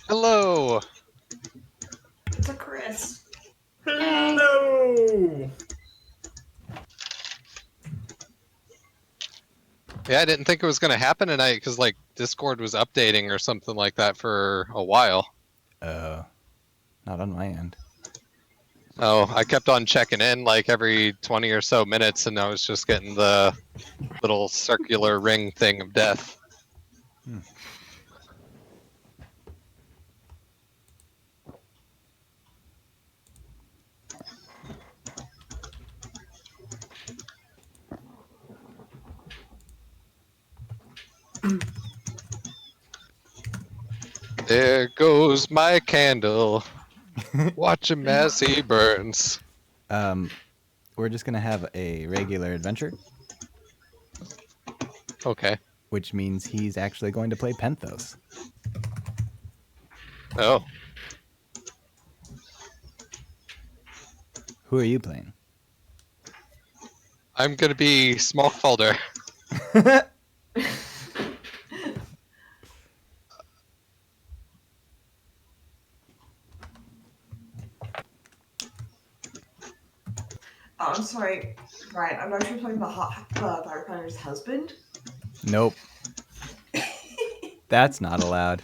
Hello. It's a Chris. Hello. Yeah, I didn't think it was going to happen tonight because like Discord was updating or something like that for a while. Not on my end. Oh, I kept on checking in like every 20 or so minutes, and I was just getting the little circular ring thing of death. There goes my candle. Watch him as he burns. We're just gonna have a regular adventure, Okay. which means he's actually going to play Penthos. Oh, Who are you playing? I'm going to be Smallfolder. Oh, I'm sorry, Brian. I'm not sure playing the firefighter's husband. Nope. That's not allowed.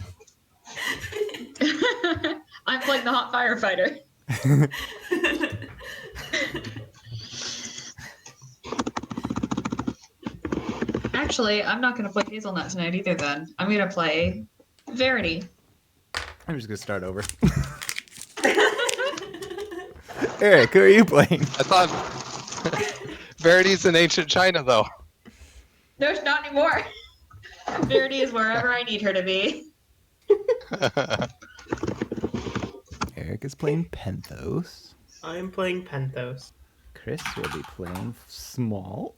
I'm playing the hot firefighter. Actually, I'm not going to play Hazelnut tonight either then. I'm going to play Verity. I'm just gonna start over. Eric, who are you playing? I thought Verity's in ancient China, though. No, not anymore. Verity is wherever I need her to be. Eric is playing Penthos. I am playing Penthos. Chris will be playing Smolk.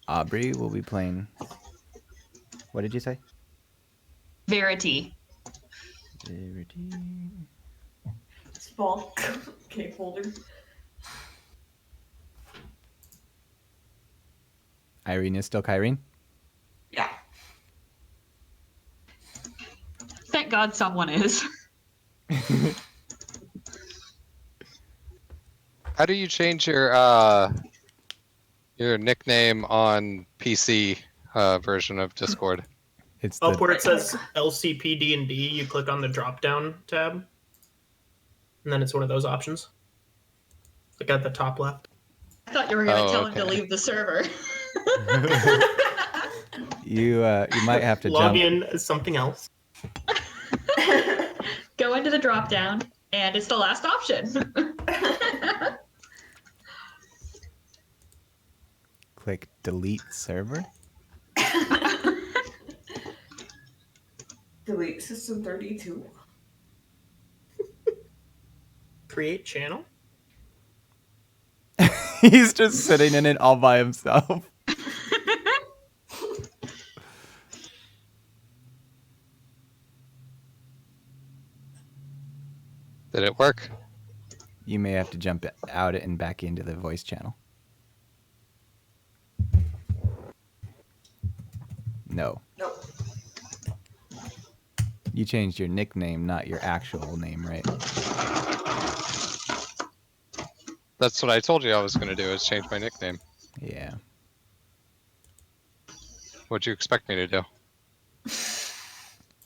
Aubrey will be playing. What did you say? Verity. Verity. Small cake holder. Irene is still Kyrene? Yeah. Thank God someone is. How do you change your nickname on PC version of Discord? It's Up the where it says LCPD&D, you click on the drop-down tab, and then it's one of those options. Like at the top left. I thought you were going to Oh, tell him to okay. leave the server. you might have to Log jump. in as something else. Go into the drop down, and it's the last option. Click delete server. Delete system 32. Create channel. He's just sitting in it all by himself. Did it work? You may have to jump out and back into the voice channel. No. Nope. You changed your nickname, not your actual name, right? That's what I told you I was going to do, is change my nickname. Yeah. What'd you expect me to do?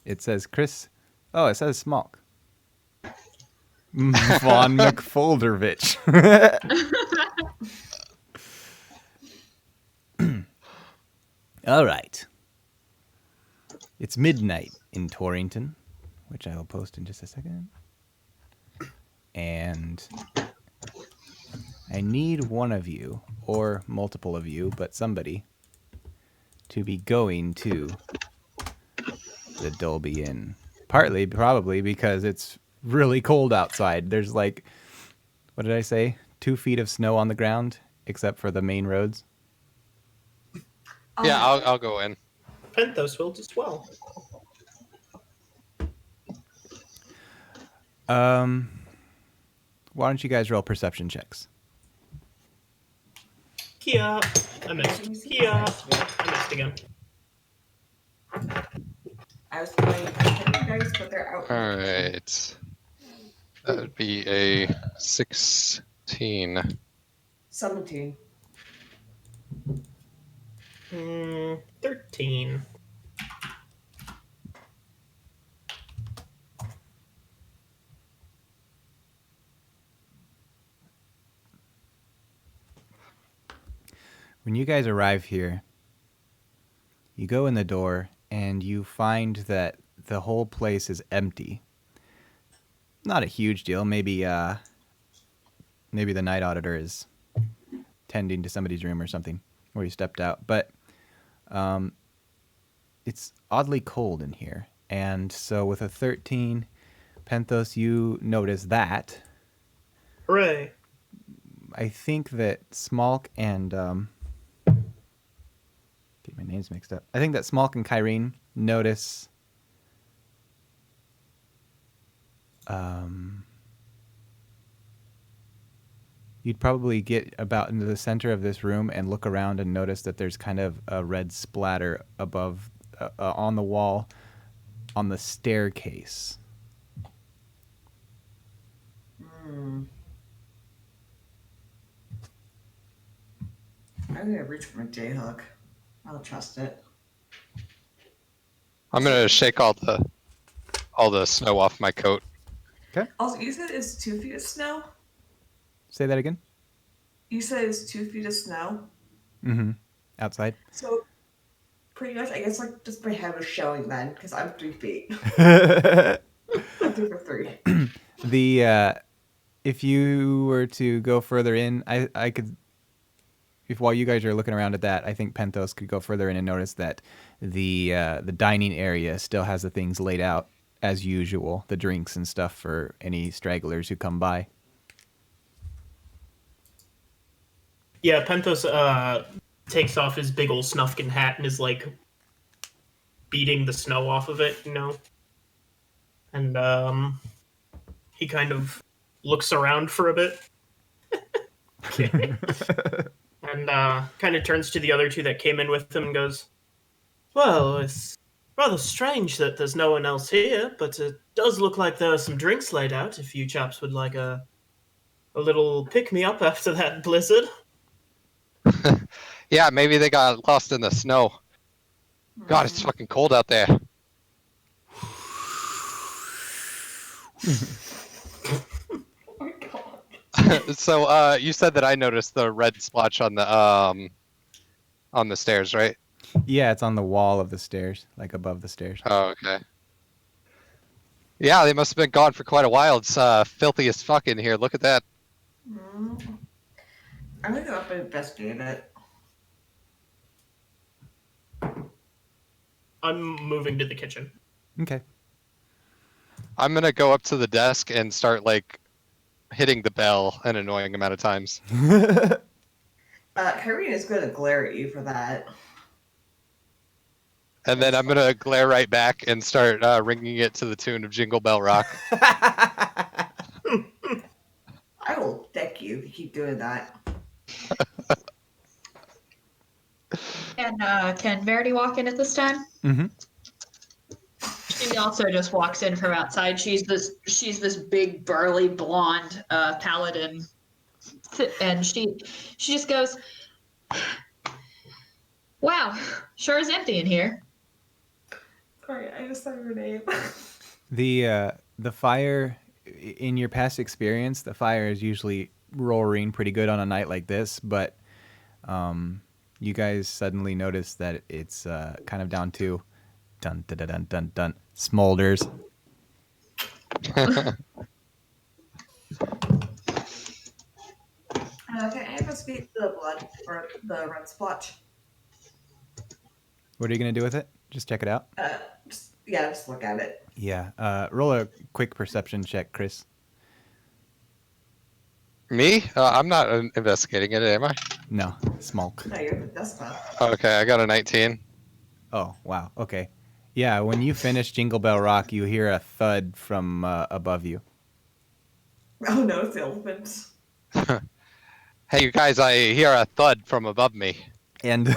It says Chris. Oh, it says Smolk. Von McFoldervich. All right. It's midnight in Torrington, which I will post in just a second. And I need one of you, or multiple of you, but somebody, to be going to the Dolby Inn. Partly, probably, because it's really cold outside. There's like, what did I say? 2 feet of snow on the ground, except for the main roads. Yeah, I'll go in. Penthos will as well. Why don't you guys roll perception checks? Kia. I missed. Kia. I missed again. I was playing dice, but they're out. All right. That would be a 16. 17. 13. When you guys arrive here, you go in the door and you find that the whole place is empty. Not a huge deal. Maybe the night auditor is tending to somebody's room or something, or he stepped out. But it's oddly cold in here. And so with a 13, Penthos, you notice that. Hooray. I think that Smalk and... get my names mixed up. I think that Smalk and Kyrene notice... you'd probably get about into the center of this room and look around and notice that there's kind of a red splatter above on the wall on the staircase. I'm gonna reach for my J-hook. I'll trust it. I'm gonna shake all the snow off my coat. Also, you said it's 2 feet of snow? Say that again? You said it's 2 feet of snow? Mm-hmm. Outside. So, pretty much, I guess, like, just my head was showing then, because I'm 3 feet. I'm 3 for 3. If you were to go further in, I could... while you guys are looking around at that, I think Penthos could go further in and notice that the dining area still has the things laid out as usual, the drinks and stuff for any stragglers who come by. Yeah, Penthos takes off his big old Snufkin hat and is like beating the snow off of it, you know? And he kind of looks around for a bit. Okay. And kind of turns to the other two that came in with him and goes, "Well, it's rather strange that there's no one else here, but it does look like there are some drinks laid out if you chaps would like a little pick-me-up after that blizzard." Yeah, maybe they got lost in the snow. God, it's fucking cold out there. Oh my god. So, you said that I noticed the red splotch on the stairs, right? Yeah, it's on the wall of the stairs, like above the stairs. Oh, okay. Yeah, they must have been gone for quite a while. It's filthy as fuck in here. Look at that. I'm gonna go up and investigate it. I'm moving to the kitchen. Okay. I'm gonna go up to the desk and start like hitting the bell an annoying amount of times. Kyrene is gonna glare at you for that. And then I'm gonna glare right back and start ringing it to the tune of Jingle Bell Rock. I will deck you if you keep doing that. Can Verity walk in at this time? Mm-hmm. She also just walks in from outside. She's this big burly blonde paladin, and she just goes, "Wow, sure is empty in here." Sorry, I just saw your name. The fire, in your past experience, the fire is usually roaring pretty good on a night like this, but you guys suddenly notice that it's kind of down to dun dun dun dun dun smolders. Can I investigate the blood or the red splotch? What are you gonna do with it? Just check it out. Just look at it. Yeah. Roll a quick perception check, Chris. Me? I'm not investigating it, am I? No, Smalk. No, you're the desktop. Okay, I got a 19. Oh, wow. Okay. Yeah, when you finish Jingle Bell Rock, you hear a thud from above you. Oh no, it's the elephant. Hey, you guys, I hear a thud from above me. And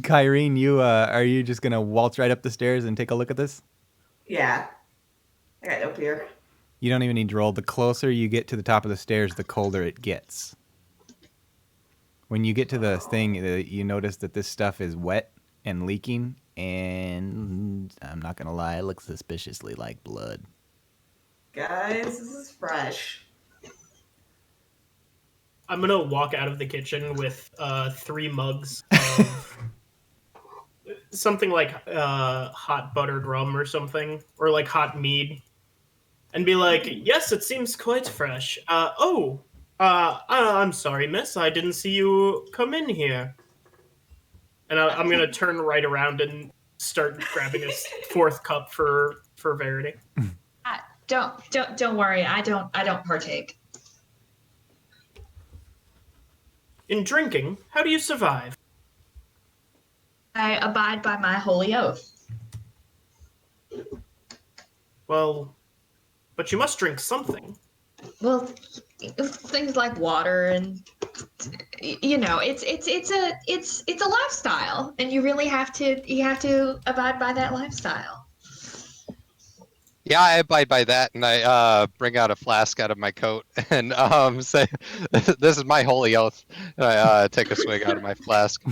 Kyrene, you are you just gonna waltz right up the stairs and take a look at this? Yeah. I got no fear. You don't even need to roll. The closer you get to the top of the stairs, the colder it gets. When you get to the thing, you notice that this stuff is wet and leaking, and I'm not gonna lie, it looks suspiciously like blood. Guys, this is fresh. I'm gonna walk out of the kitchen with 3 mugs of something like hot buttered rum or or like hot mead, and be like, "Yes, it seems quite fresh. I'm sorry, miss. I didn't see you come in here." And I'm gonna turn right around and start grabbing a 4th cup for Verity. Don't worry. I don't partake. In drinking, how do you survive? I abide by my holy oath. Well, but you must drink something. Well, things like water and it's a lifestyle, and you really have to abide by that lifestyle. Yeah, I abide by that, and I bring out a flask out of my coat and say, "This is my holy oath." And I take a swig out of my flask.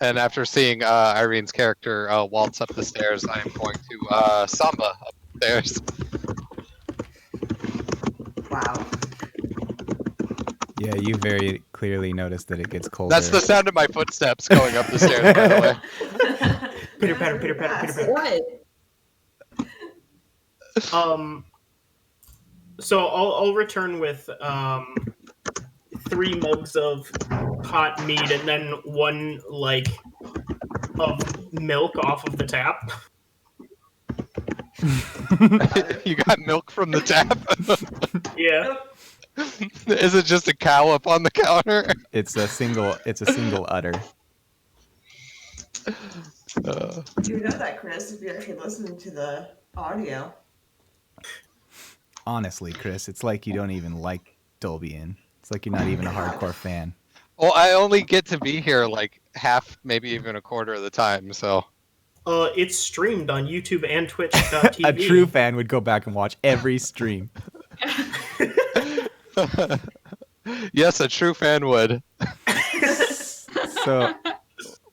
And after seeing Irene's character waltz up the stairs, I am going to samba upstairs. Wow. Yeah, you very clearly notice that it gets colder. That's the sound of my footsteps going up the stairs, by the way. Pitter patter, pitter patter, pitter patter. What? So I'll return with 3 mugs of hot mead and then 1 of milk off of the tap. You got milk from the tap? Yeah. Is it just a cow up on the counter? It's a single udder. You know that, Chris, if you're actually listening to the audio. Honestly, Chris, it's like you don't even like Dolby Inn. It's like you're not even a hardcore fan. Well, I only get to be here like half, maybe even a quarter of the time, so. It's streamed on YouTube and Twitch.tv. A true fan would go back and watch every stream. Yes, a true fan would. So,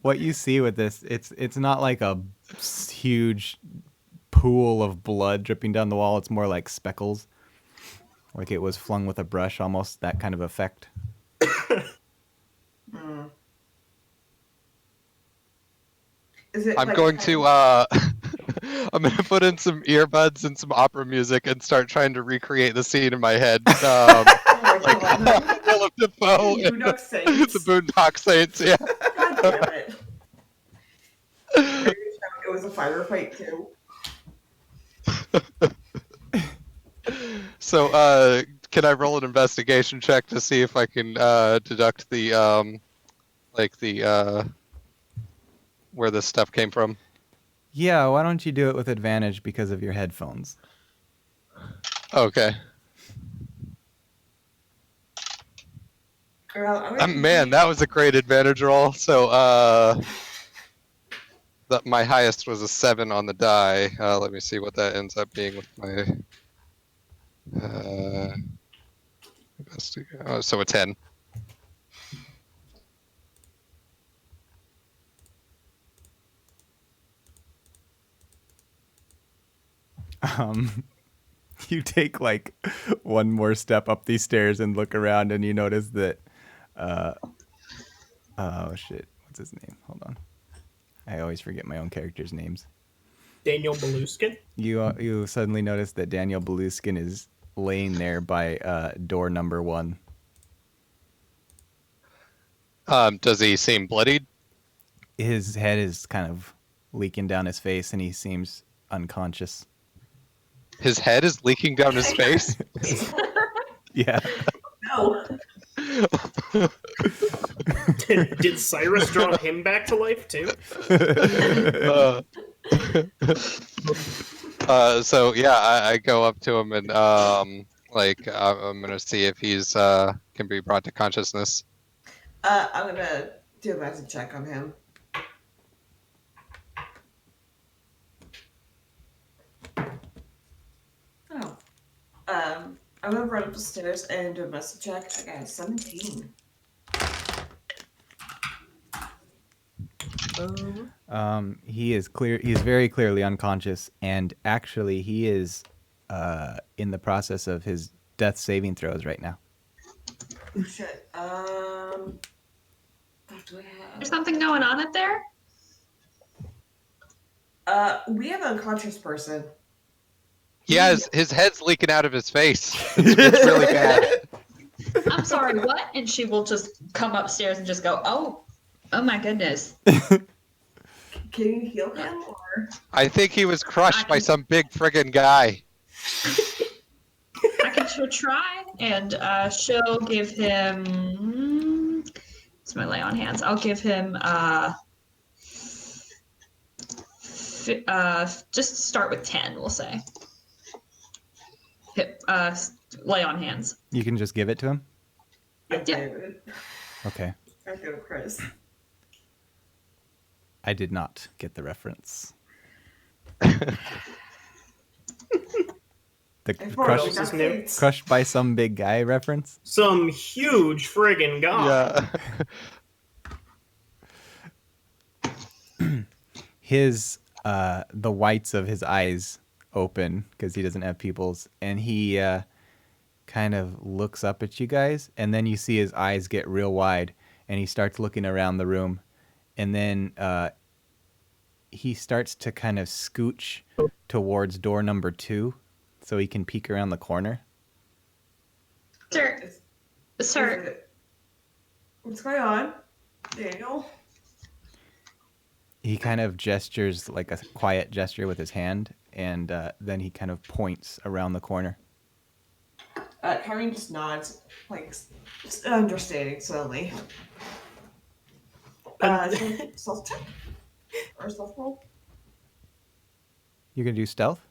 what you see with this, it's not like a huge pool of blood dripping down the wall. It's more like speckles, like it was flung with a brush, almost that kind of effect. Is it I'm like going kind to of- I'm gonna put in some earbuds and some opera music and start trying to recreate the scene in my head. Oh my God. Philip Defoe, You know, Saints. the Boondock Saints. Yeah. God damn it. It was a firefight too. So, can I roll an investigation check to see if I can deduct the where this stuff came from? Yeah, why don't you do it with advantage because of your headphones? Okay. Girl, I'm gonna Man, that was a great advantage roll. So, my highest was a 7 on the die. Let me see what that ends up being with my so a 10. You take like one more step up these stairs and look around, and you notice that oh shit, what's his name? Hold on, I always forget my own characters' names. Daniel Beluskin. You suddenly notice that Daniel Beluskin is laying there by door number 1. Does he seem bloodied? His head is kind of leaking down his face, and he seems unconscious. His head is leaking down his face? Yeah. No. Did Cyrus draw him back to life too? So yeah, I go up to him and Like, I'm gonna see if he's can be brought to consciousness. I'm gonna do a medicine check on him. Oh. I'm gonna run up the stairs and do a medicine check. I got a 17. He is clear. He's very clearly unconscious, and actually, he is in the process of his death saving throws right now. Oh, shit. What do I have? There's something going on up there? We have an unconscious person. He has his head's leaking out of his face. It's really bad. I'm sorry, what? And she will just come upstairs and just go, oh my goodness. Can you heal him or? I think he was crushed by some big friggin' guy. I can sure try, and she'll give him. It's my lay on hands. I'll give him. Just start with 10. We'll say. Hit, lay on hands. You can just give it to him. Yeah. Yeah. David. Okay. I go Chris. I did not get the reference. The I What's his name? crushed by some big guy reference. Some huge friggin' guy. Yeah. His the whites of his eyes open because he doesn't have pupils, and he kind of looks up at you guys, and then you see his eyes get real wide, and he starts looking around the room, and then he starts to kind of scooch towards door number 2 so he can peek around the corner. Sir, What's going on, Daniel? He kind of gestures like a quiet gesture with his hand, and then he kind of points around the corner. Karen just nods, like just understanding slowly. Stealth check or stealth roll? You're gonna do stealth?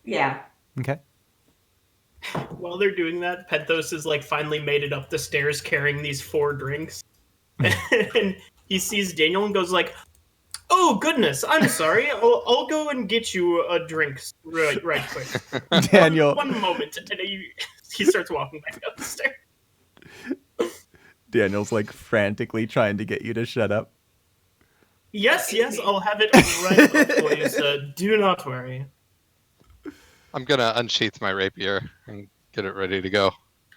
Yeah. Okay. While they're doing that, Penthos is like finally made it up the stairs carrying these 4 drinks. And he sees Daniel and goes like, "Oh goodness, I'm sorry. I'll go and get you a drink right quick." Daniel. One moment, and he starts walking back up the stairs. Daniel's like frantically trying to get you to shut up. Yes, I'll have it right up for you, so do not worry. I'm gonna unsheath my rapier and get it ready to go.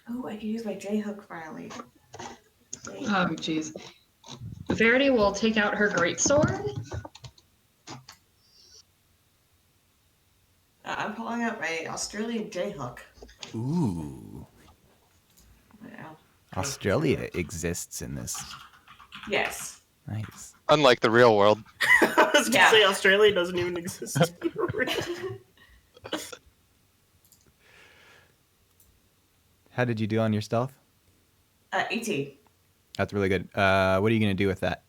Oh, I can use my J-hook finally. oh jeez. Verity will take out her greatsword. I'm pulling out my Australian J-hook. Ooh. Wow. Australia exists in this. Yes. Nice. Unlike the real world. I was gonna say Australia doesn't even exist. How did you do on your stealth? 18. That's really good. What are you gonna do with that?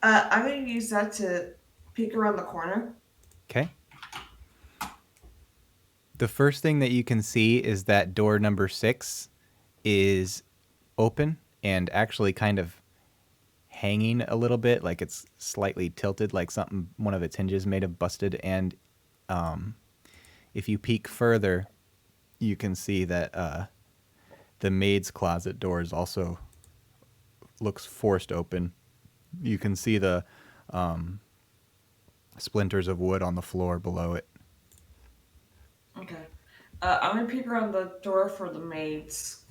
I'm going to use that to peek around the corner. Okay. The first thing that you can see is that door number 6 is open and actually kind of hanging a little bit, like it's slightly tilted, like something, one of its hinges may have busted. And if you peek further, you can see that the maid's closet doors also looks forced open. You can see the splinters of wood on the floor below it. Okay. I'm going to peek around the door for the maid's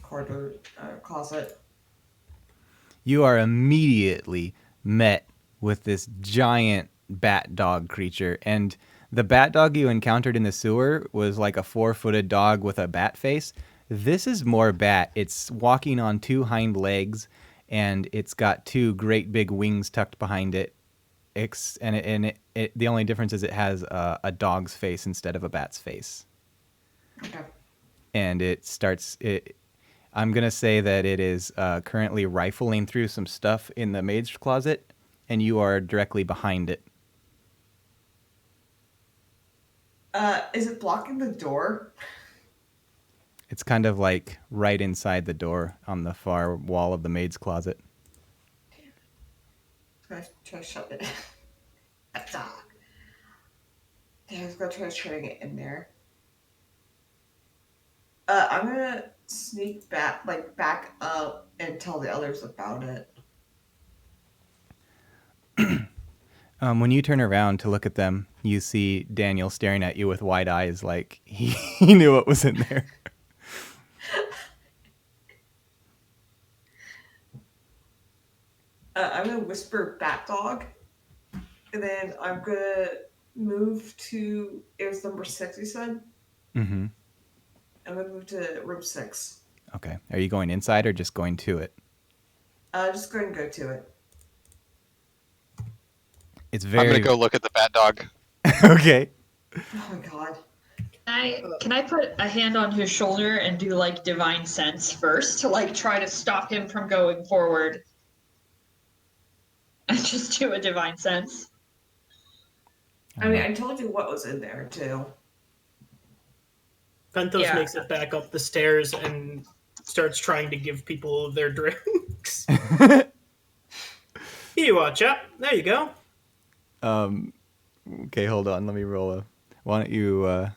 closet. You are immediately met with this giant bat dog creature, and the bat dog you encountered in the sewer was like a 4-footed dog with a bat face. This is more bat. It's walking on 2 hind legs, and it's got 2 great big wings tucked behind it. The only difference is it has a dog's face instead of a bat's face. Okay. And I'm going to say that it is currently rifling through some stuff in the maid's closet, and you are directly behind it. Is it blocking the door? It's kind of like right inside the door on the far wall of the maid's closet. I'm gonna try to shove it. Ah. Yeah, I was gonna try shutting it in there. I'm gonna sneak back up and tell the others about it. When you turn around to look at them, you see Daniel staring at you with wide eyes like he knew what was in there. I'm gonna whisper bat dog, and then I'm gonna move to, it was number 6 you said? Mm-hmm. I'm gonna move to room 6. Okay. Are you going inside or just going to it? Just go ahead and go to it. It's I'm very... gonna go look at the bat dog. Okay. Oh my god. Can I put a hand on his shoulder and do like divine sense first to like try to stop him from going forward? And just do a divine sense. I mean, I told you what was in there too. Pentos Yeah. makes it back up the stairs and starts trying to give people their drinks. Here you are, chap. There you go. Okay, hold on. Let me roll a... Why don't you... No,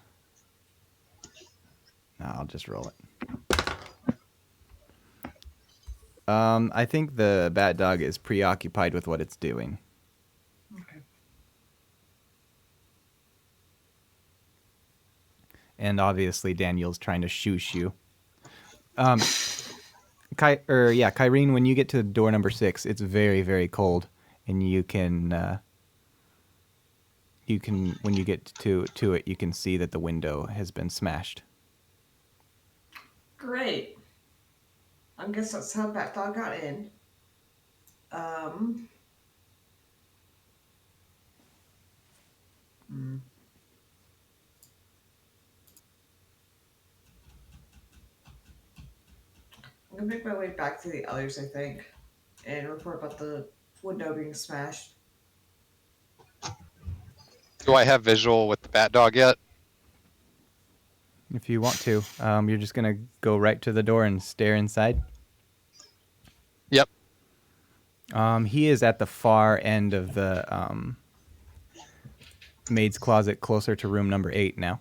I'll just roll it. I think the bat dog is preoccupied with what it's doing. Okay. And obviously Daniel's trying to shoosh you. Kyrene, when you get to door number 6, it's very, very cold, and you can when you get to it, you can see that the window has been smashed. Great. I guess that's how Bat Dog got in. I'm gonna make my way back to the others, I think, and report about the window being smashed. Do I have visual with the bat dog yet? If you want to, you're just gonna go right to the door and stare inside. Yep. He is at the far end of the maid's closet, closer to room number 8 now.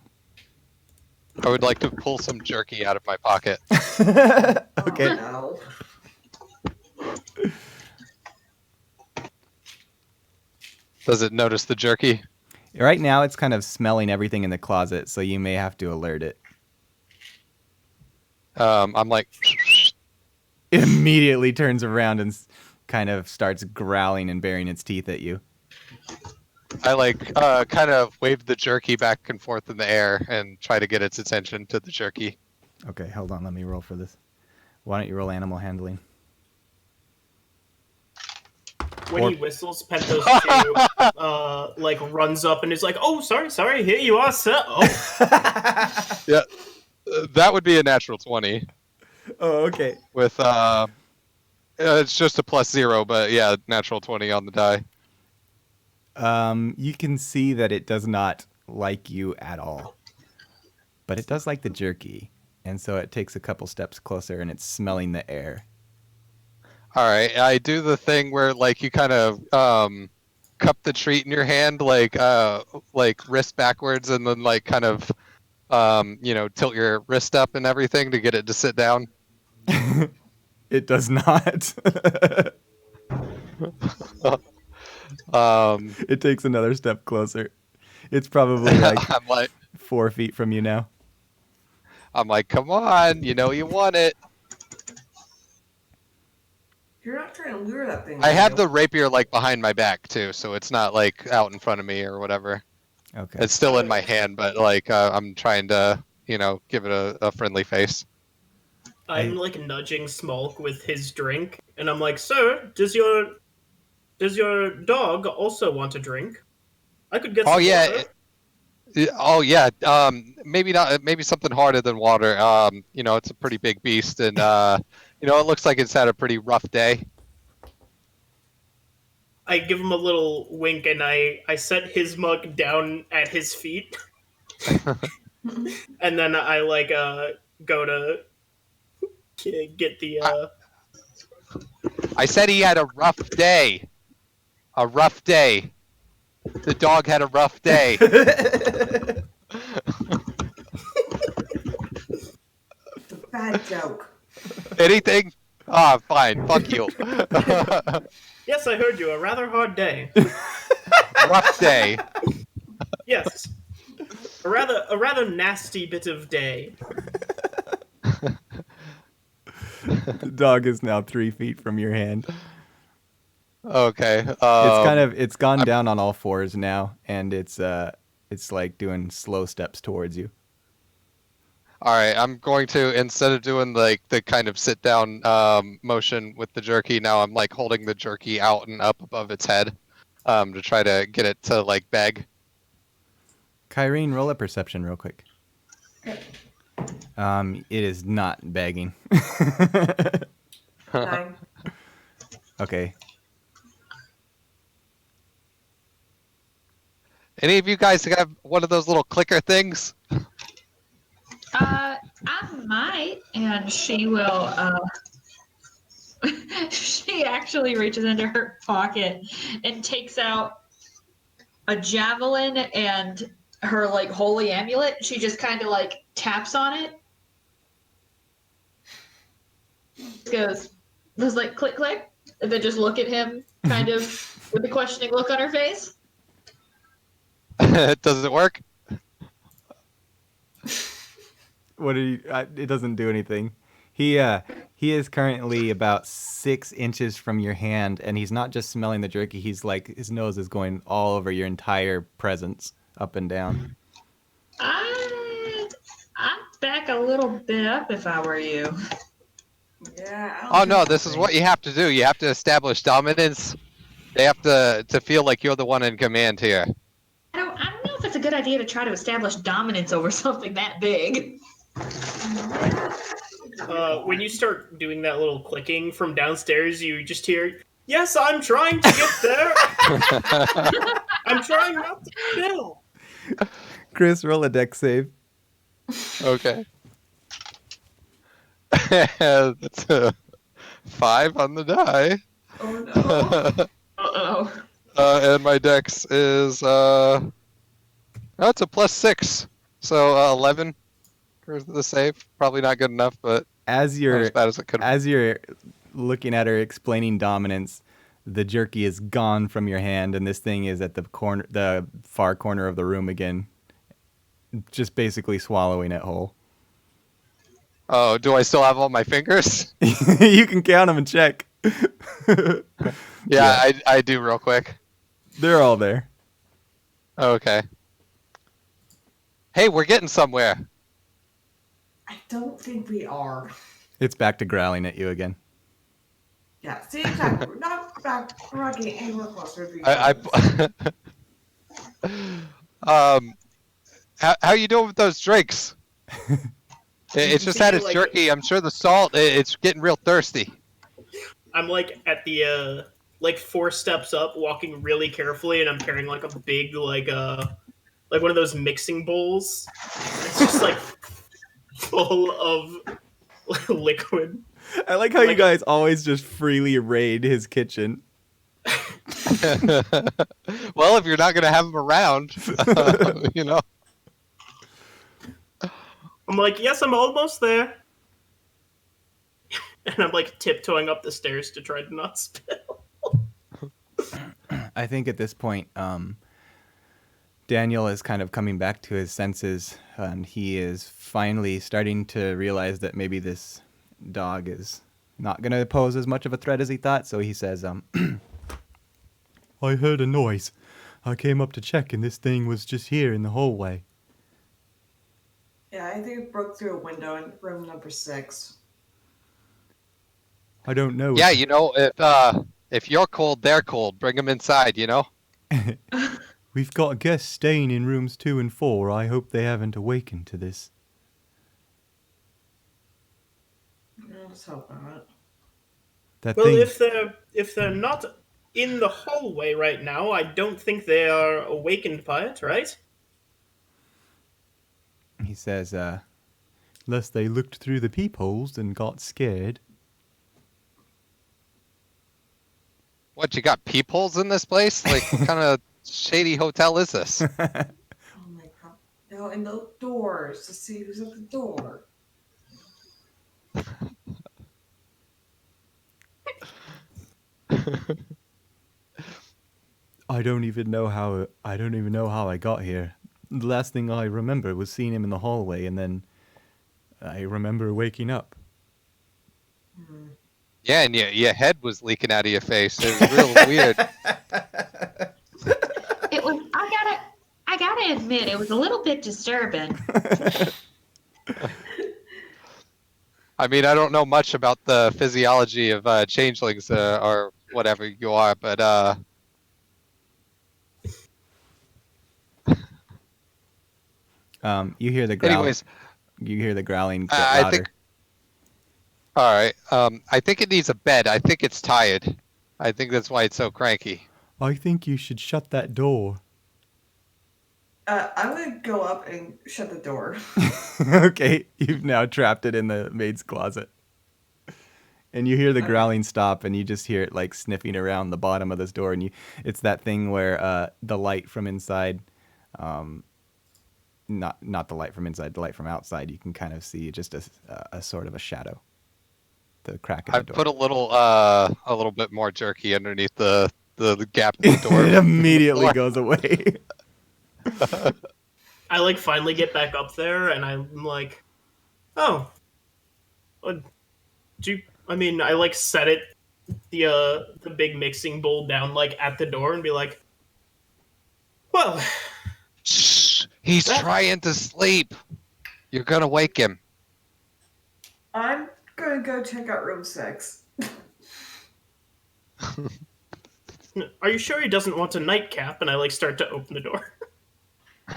I would like to pull some jerky out of my pocket. Okay. Oh, no. Does it notice the jerky? Right now, it's kind of smelling everything in the closet, so you may have to alert it. I'm like, It immediately turns around and kind of starts growling and baring its teeth at you. I like kind of wave the jerky back and forth in the air and try to get its attention to the jerky. Okay, hold on. Let me roll for this. Why don't you roll animal handling? When he whistles, Pentos too, like runs up and is like, "Oh, sorry, here you are, sir." Oh, Yeah, that would be a natural 20. Oh, okay. With it's just a +0, but yeah, natural 20 on the die. You can see that it does not like you at all. But it does like the jerky. And so it takes a couple steps closer and it's smelling the air. All right, I do the thing where like you kind of cup the treat in your hand, like wrist backwards, and then like kind of tilt your wrist up and everything to get it to sit down. It does not. It takes another step closer. It's probably like I'm like 4 feet from you now. come on, you know you want it. You're not trying to lure that thing. I are have you? the rapier like behind my back too, so it's not like out in front of me or whatever. Okay. It's still in my hand, but like I'm trying to give it a friendly face. I'm like nudging Smolk with his drink, and I'm like, "Sir, does your dog also want a drink? I could get some Oh yeah. water." Oh yeah, maybe not. Maybe something harder than water. It's a pretty big beast, and it looks like it's had a pretty rough day. I give him a little wink, and I set his mug down at his feet, and then I like go to get the. I said he had a rough day. A rough day. The dog had a rough day. It's a bad joke. Anything? Ah, fine. Fuck you. Yes, I heard you. A rather hard day. Rough day. Yes, a rather nasty bit of day. The dog is now 3 feet from your hand. Okay. It's gone down on all fours now, and it's like doing slow steps towards you. All right. I'm going to, instead of doing like the kind of sit down motion with the jerky, now I'm like holding the jerky out and up above its head to try to get it to like beg. Kyrene, roll a perception real quick. It is not begging. 9. Okay. Any of you guys have one of those little clicker things? I might, and she will. She actually reaches into her pocket and takes out a javelin and her like holy amulet. She just kind of like taps on it. Goes like click click, and then just look at him, kind of with a questioning look on her face. Does it work? What are you? It doesn't do anything. He is currently about 6 inches from your hand, and he's not just smelling the jerky. He's like, his nose is going all over your entire presence, up and down. I'd back a little bit up if I were you. Yeah. I don't Oh think no, so. this is what you have to do. You have to establish dominance. They have to feel like you're the one in command here. I don't know if it's a good idea to try to establish dominance over something that big. When you start doing that little clicking from downstairs, you just hear, "Yes, I'm trying to get there. I'm trying not to kill." Chris, roll a dex save. Okay. That's a 5 on the die. Oh no. Uh-oh. And my dex is that's a +6, so 11 for the save. Probably not good enough, but As not you're as bad as it could. as you're looking at her explaining dominance, the jerky is gone from your hand, and this thing is at the far corner of the room again, just basically swallowing it whole. Oh, do I still have all my fingers? You can count them and check. Yeah, I do real quick. They're all there. Okay. Hey, we're getting somewhere. I don't think we are. It's back to growling at you again. Yeah, see, exactly. We're not getting anywhere closer to each I how you doing with those drinks? It's just had its Like- jerky. I'm sure the salt. It's getting real thirsty. I'm like at the like 4 steps up, walking really carefully, and I'm carrying like a big like one of those mixing bowls. It's just like full of liquid. I like how you Like- guys always just freely raid his kitchen. Well, if you're not gonna have them around, you know. I'm like, yes, I'm almost there. And I'm like tiptoeing up the stairs to try to not spill. I think at this point, Daniel is kind of coming back to his senses, and he is finally starting to realize that maybe this dog is not going to pose as much of a threat as he thought. So he says, I heard a noise. I came up to check, and this thing was just here in the hallway. Yeah, I think it broke through a window in room number 6. I don't know. Yeah, you know, if you're cold, they're cold. Bring them inside. You know. We've got guests staying in rooms 2 and 4. I hope they haven't awakened to this. Let's hope not. That Well, thing. if they're not in the hallway right now, I don't think they are awakened by it, right? He says, Unless they looked through the peepholes and got scared. What, you got peepholes in this place? Like, what kind of shady hotel is this? Oh my god. No, and the doors to see who's at the door. I don't even know how I got here. The last thing I remember was seeing him in the hallway, and then I remember waking up. Yeah, and your head was leaking out of your face. It was real weird. It was. I gotta admit, it was a little bit disturbing. I mean, I don't know much about the physiology of changelings or whatever you are, but You hear the growl. anyways, You hear the growling get I louder. think. All right. I think it needs a bed. I think it's tired. I think that's why it's so cranky. I think you should shut that door. I'm gonna go up and shut the door. Okay, you've now trapped it in the maid's closet. And you hear the growling stop, and you just hear it like sniffing around the bottom of this door, and it's that thing where the light from inside, not the light from inside, the light from outside, you can kind of see just a sort of a shadow. The crack in the I've door. put a little bit more jerky underneath the gap in the door. It immediately goes away. I like finally get back up there, and I'm like, oh, I like set it the big mixing bowl down like at the door and be like, well, Shh, he's trying to sleep. You're gonna wake him. I'm gonna go check out room 6. are you sure he doesn't want a nightcap? And I like start to open the door.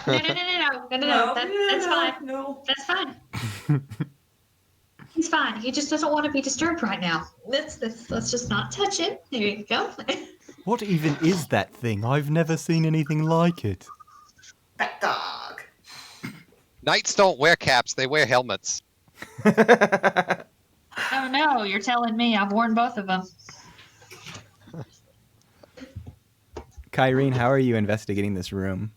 No. That's fine. No. That's fine. He's fine. He just doesn't want to be disturbed right now. Let's just not touch it. There you go. What even is that thing? I've never seen anything like it. Fat dog. Knights don't wear caps; they wear helmets. Oh no, you're telling me. I've worn both of them. Kyrene, how are you investigating this room?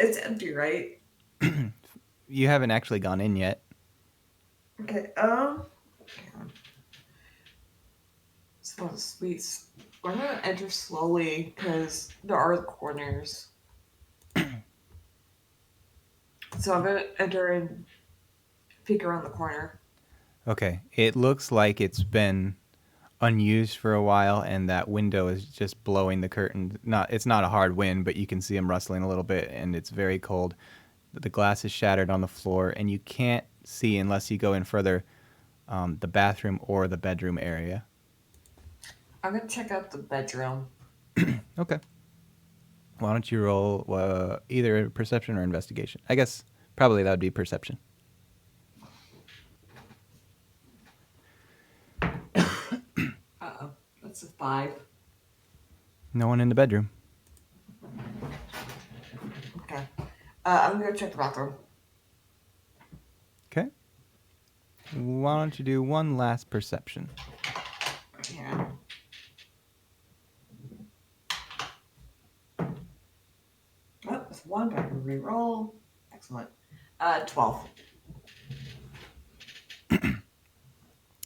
It's empty, right? You haven't actually gone in yet. Okay, so sweet. I'm gonna enter slowly because there are corners. So I'm gonna enter and peek around the corner. Okay. It looks like it's been unused for a while, and that window is just blowing the curtain. It's not a hard wind, but you can see them rustling a little bit, and it's very cold. The glass is shattered on the floor, and you can't see unless you go in further the bathroom or the bedroom area. I'm gonna check out the bedroom. Okay. Why don't you roll either perception or investigation? I guess probably that would be perception. Uh-oh, that's a 5. No one in the bedroom. Okay. I'm gonna check the bathroom. Okay. Why don't you do one last perception? Yeah. Oh, it's 1, but I can re-roll. Excellent. 12.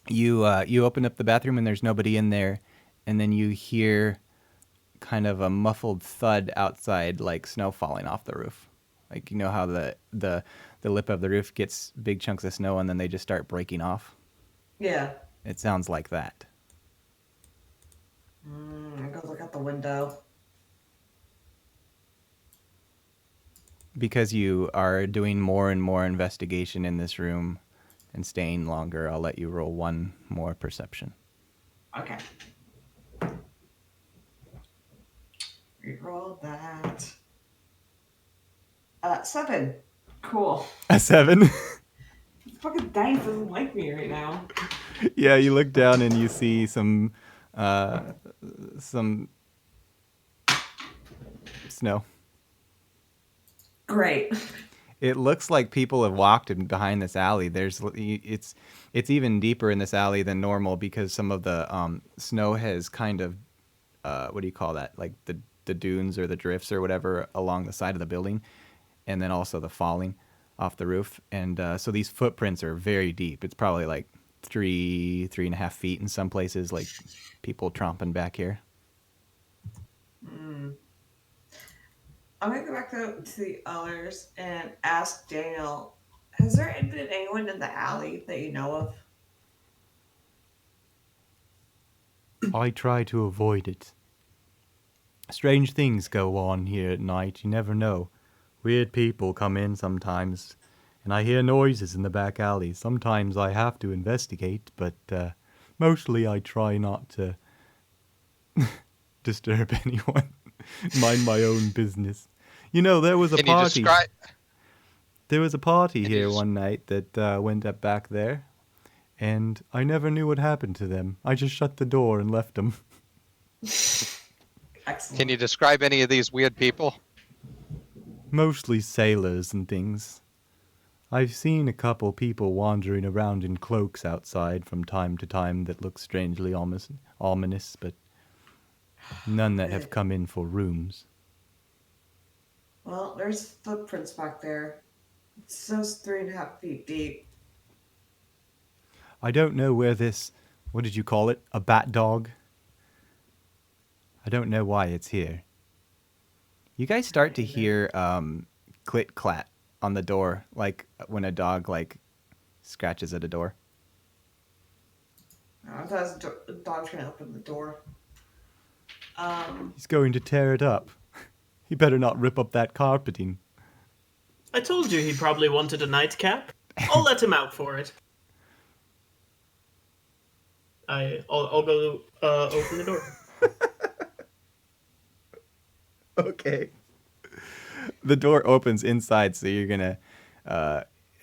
You open up the bathroom and there's nobody in there, and then you hear kind of a muffled thud outside, like snow falling off the roof. Like, you know how the lip of the roof gets big chunks of snow and then they just start breaking off? Yeah. It sounds like that. I'm gonna look out the window. Because you are doing more and more investigation in this room and staying longer, I'll let you roll one more perception. Okay. Reroll that. 7. Cool. A 7? Fucking dice doesn't like me right now. Yeah, you look down and you see some snow. Great. It looks like people have walked in behind this alley. It's even deeper in this alley than normal because some of the snow has kind of what do you call that? Like the dunes or the drifts or whatever along the side of the building, and then also the falling off the roof. And so these footprints are very deep. It's probably like 3.5 feet in some places. Like people tromping back here. I'm gonna go back to the others and ask Daniel, has there been anyone in the alley that you know of? I try to avoid it. Strange things go on here at night. You never know. Weird people come in sometimes, and I hear noises in the back alley. Sometimes I have to investigate, but mostly I try not to disturb anyone. Mind my own business. You know, there was a Can you party. describe? There was a party Can you here des- one night that went up back there, and I never knew what happened to them. I just shut the door and left them. Excellent. Can you describe any of these weird people? Mostly sailors and things. I've seen a couple people wandering around in cloaks outside from time to time that look strangely ominous, but none that have come in for rooms. Well, there's footprints back there. It says 3.5 feet deep. I don't know where this, what did you call it? A bat dog? I don't know why it's here. You guys start to hear clit clat on the door, like when a dog like scratches at a door. I thought it was a dog trying to open the door. He's going to tear it up. He better not rip up that carpeting. I told you he probably wanted a nightcap. I'll let him out for it. I'll go open the door. Okay. The door opens inside, so you're gonna,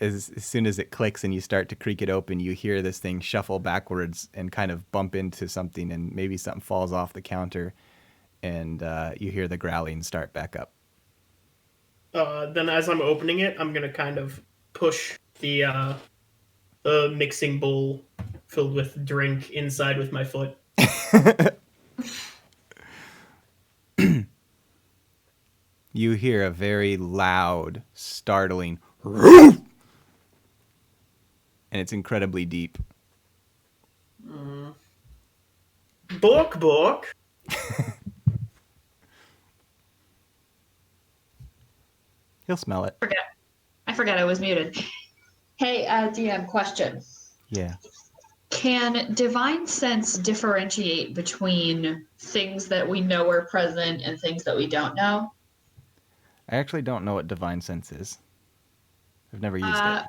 as soon as it clicks and you start to creak it open, you hear this thing shuffle backwards and kind of bump into something, and maybe something falls off the counter, and you hear the growling start back up. Then as I'm opening it, I'm gonna kind of push the mixing bowl filled with drink inside with my foot. You hear a very loud, startling roof, and it's incredibly deep. Bork, bork. He'll smell it. I forgot I was muted. Hey, DM, question. Yeah. Can divine sense differentiate between things that we know are present and things that we don't know? I actually don't know what divine sense is. I've never used it.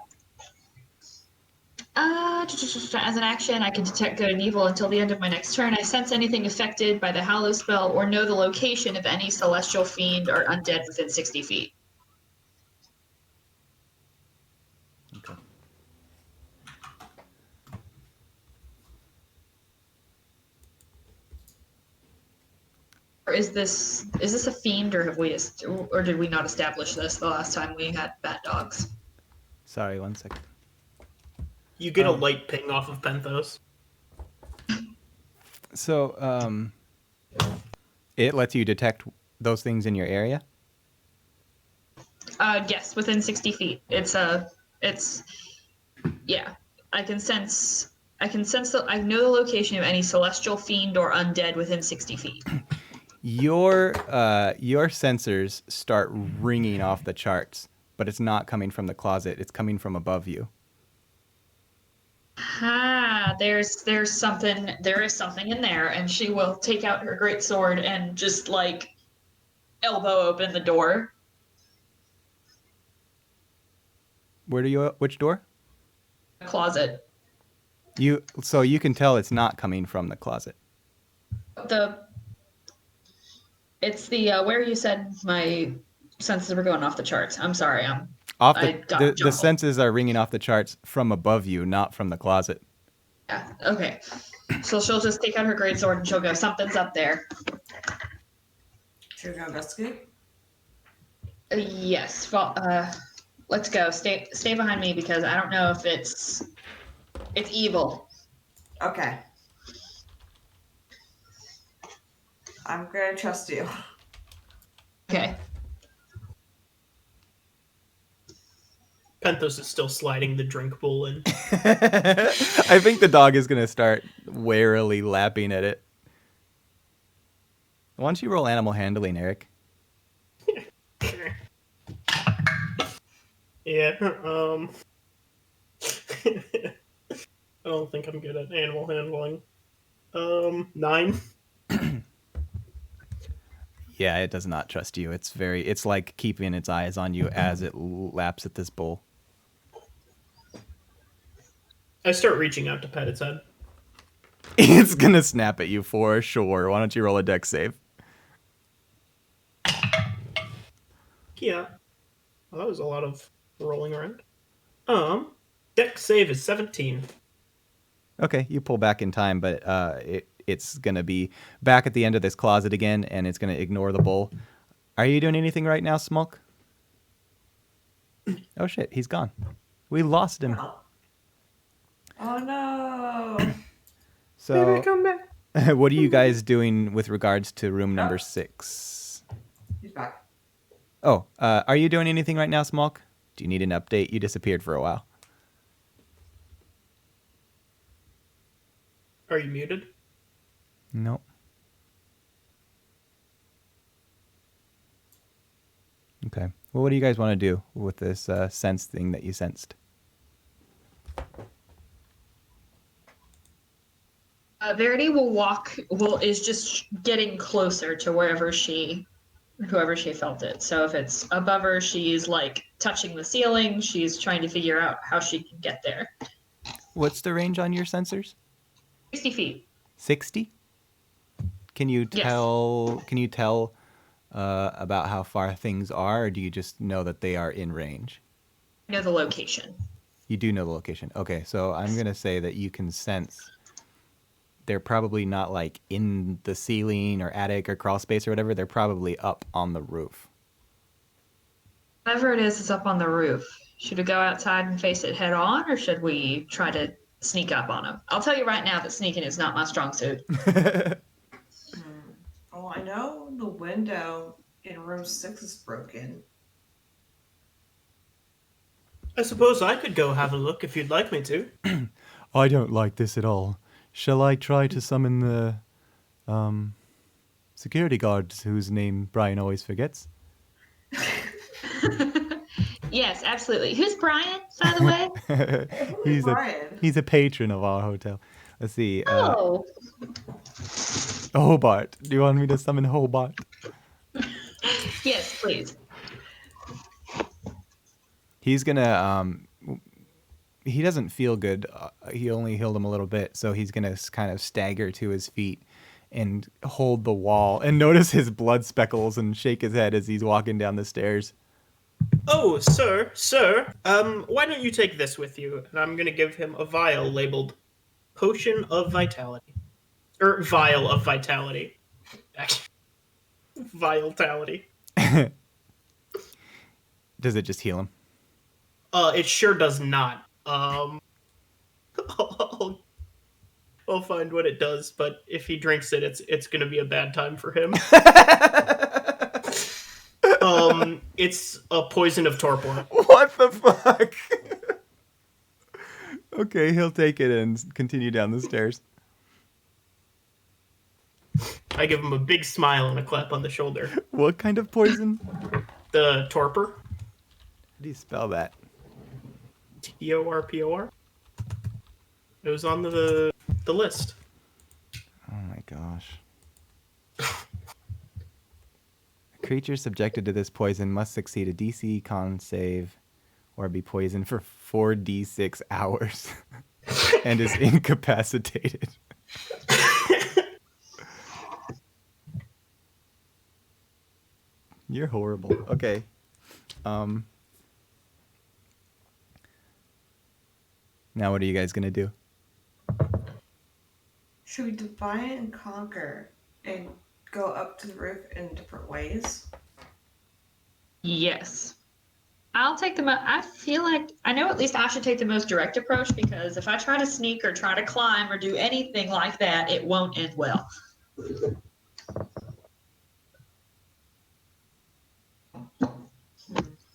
As an action, I can detect good and evil until the end of my next turn. I sense anything affected by the Hallow spell or know the location of any celestial fiend or undead within 60 feet. Okay. Or is this a fiend, or did we not establish this the last time we had bat dogs? Sorry, 1 second. You get a light ping off of Penthos. So, it lets you detect those things in your area? Yes, within 60 feet. Yeah. I know the location of any celestial fiend or undead within 60 feet. Your sensors start ringing off the charts, but it's not coming from the closet. It's coming from above you. There is something in there, and she will take out her great sword and just like elbow open the door. Which door? Closet. So you can tell it's not coming from the closet. It's the where you said my senses were going off the charts. I'm sorry. The senses are ringing off the charts from above you, not from the closet. Yeah. Okay. So she'll just take out her great sword and she'll go, something's up there. Should we go investigate? Yes. Let's go. Stay behind me because I don't know if it's evil. Okay. I'm gonna trust you. Okay. Penthos is still sliding the drink bowl in. I think the dog is going to start warily lapping at it. Why don't you roll animal handling, Eric? Yeah. I don't think I'm good at animal handling. 9. Yeah, it does not trust you. It's like keeping its eyes on you as it laps at this bowl. I start reaching out to pet its head. It's going to snap at you for sure. Why don't you roll a dex save? Yeah. Well, that was a lot of rolling around. Dex save is 17. Okay, you pull back in time, but it's going to be back at the end of this closet again, and it's going to ignore the bowl. Are you doing anything right now, Smulk? Oh, shit, he's gone. We lost him. Oh no. So, come back. what are you guys doing with regards to room number 6? He's back. Oh, are you doing anything right now, Smulk? Do you need an update? You disappeared for a while. Are you muted? Nope. Okay. Well, what do you guys want to do with this sense thing that you sensed? Verity is just getting closer to whoever she felt it. So if it's above her, she's like touching the ceiling. She's trying to figure out how she can get there. What's the range on your sensors? 60 feet. 60? Can you tell? Yes. Can you tell about how far things are, or do you just know that they are in range? I know the location. You do know the location. Okay, so I'm gonna say that you can sense. They're probably not like in the ceiling or attic or crawl space or whatever. They're probably up on the roof. Whatever it is up on the roof. Should we go outside and face it head on, or should we try to sneak up on them? I'll tell you right now that sneaking is not my strong suit. Well, I know the window in room 6 is broken. I suppose I could go have a look if you'd like me to. I don't like this at all. Shall I try to summon the security guards whose name Brian always forgets? Yes, absolutely. Who's Brian, by the way? Brian. He's a patron of our hotel. Let's see. Oh. Hobart. Do you want me to summon Hobart? Yes, please. He's gonna he doesn't feel good. He only healed him a little bit, so he's gonna kind of stagger to his feet and hold the wall and notice his blood speckles and shake his head as he's walking down the stairs. Oh, sir, why don't you take this with you? And I'm gonna give him a vial labeled Potion of Vitality. Or Vial of Vitality. Vitality. Does it just heal him? It sure does not. I'll find what it does, but if he drinks it, it's gonna be a bad time for him. It's a poison of torpor. What the fuck? Okay, he'll take it and continue down the stairs. I give him a big smile and a clap on the shoulder. What kind of poison? The torpor. How do you spell that? Torpor. It was on the list. Oh my gosh. A creature subjected to this poison must succeed a DC con save or be poisoned for 4d6 hours and is incapacitated. You're horrible. Okay. Now what are you guys gonna do? Should we divide and conquer and go up to the roof in different ways? Yes. I'll take the I feel like I know at least I should take the most direct approach because if I try to sneak or try to climb or do anything like that, it won't end well.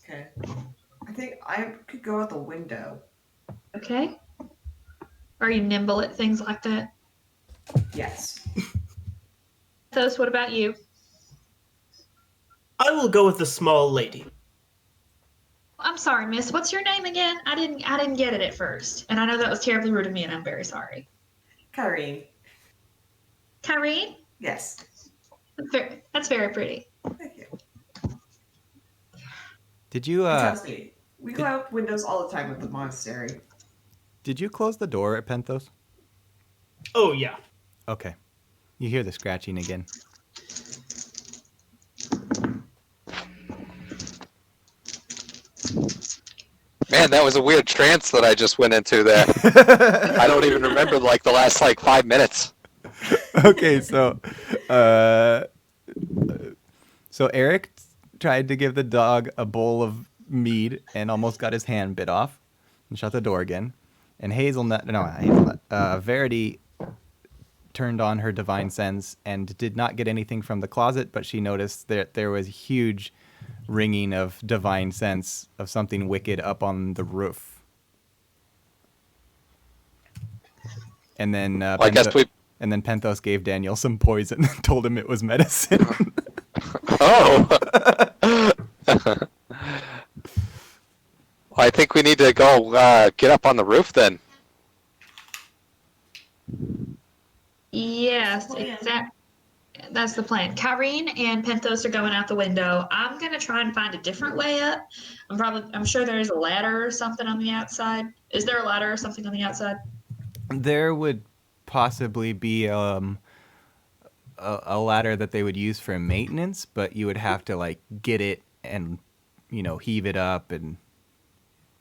Okay. I think I could go out the window. Okay. Are you nimble at things like that? Yes. Thos, what about you? I will go with the small lady. I'm sorry, miss. What's your name again? I didn't get it at first. And I know that was terribly rude of me and I'm very sorry. Kyrene. Kyrene? Yes. That's very pretty. Thank you. Did you Trust me. We go out windows all the time at the monastery. did you close the door at Penthos? Oh, yeah. Okay. You hear the scratching again. Man, that was a weird trance that I just went into there. I don't even remember like the last 5 minutes. Okay, so Eric tried to give the dog a bowl of mead and almost got his hand bit off and shut the door again. And Verity turned on her divine sense and did not get anything from the closet, but she noticed that there was huge ringing of divine sense of something wicked up on the roof. And then and then Penthos gave Daniel some poison and told him it was medicine. Oh. Well, I think we need to go get up on the roof then. Yes, that's the plan. Kyrene and Penthos are going out the window. I'm gonna try and find a different way up. I'm sure there's a ladder or something on the outside. Is there a ladder or something on the outside? There would possibly be a ladder that they would use for maintenance, but you would have to get it and heave it up, and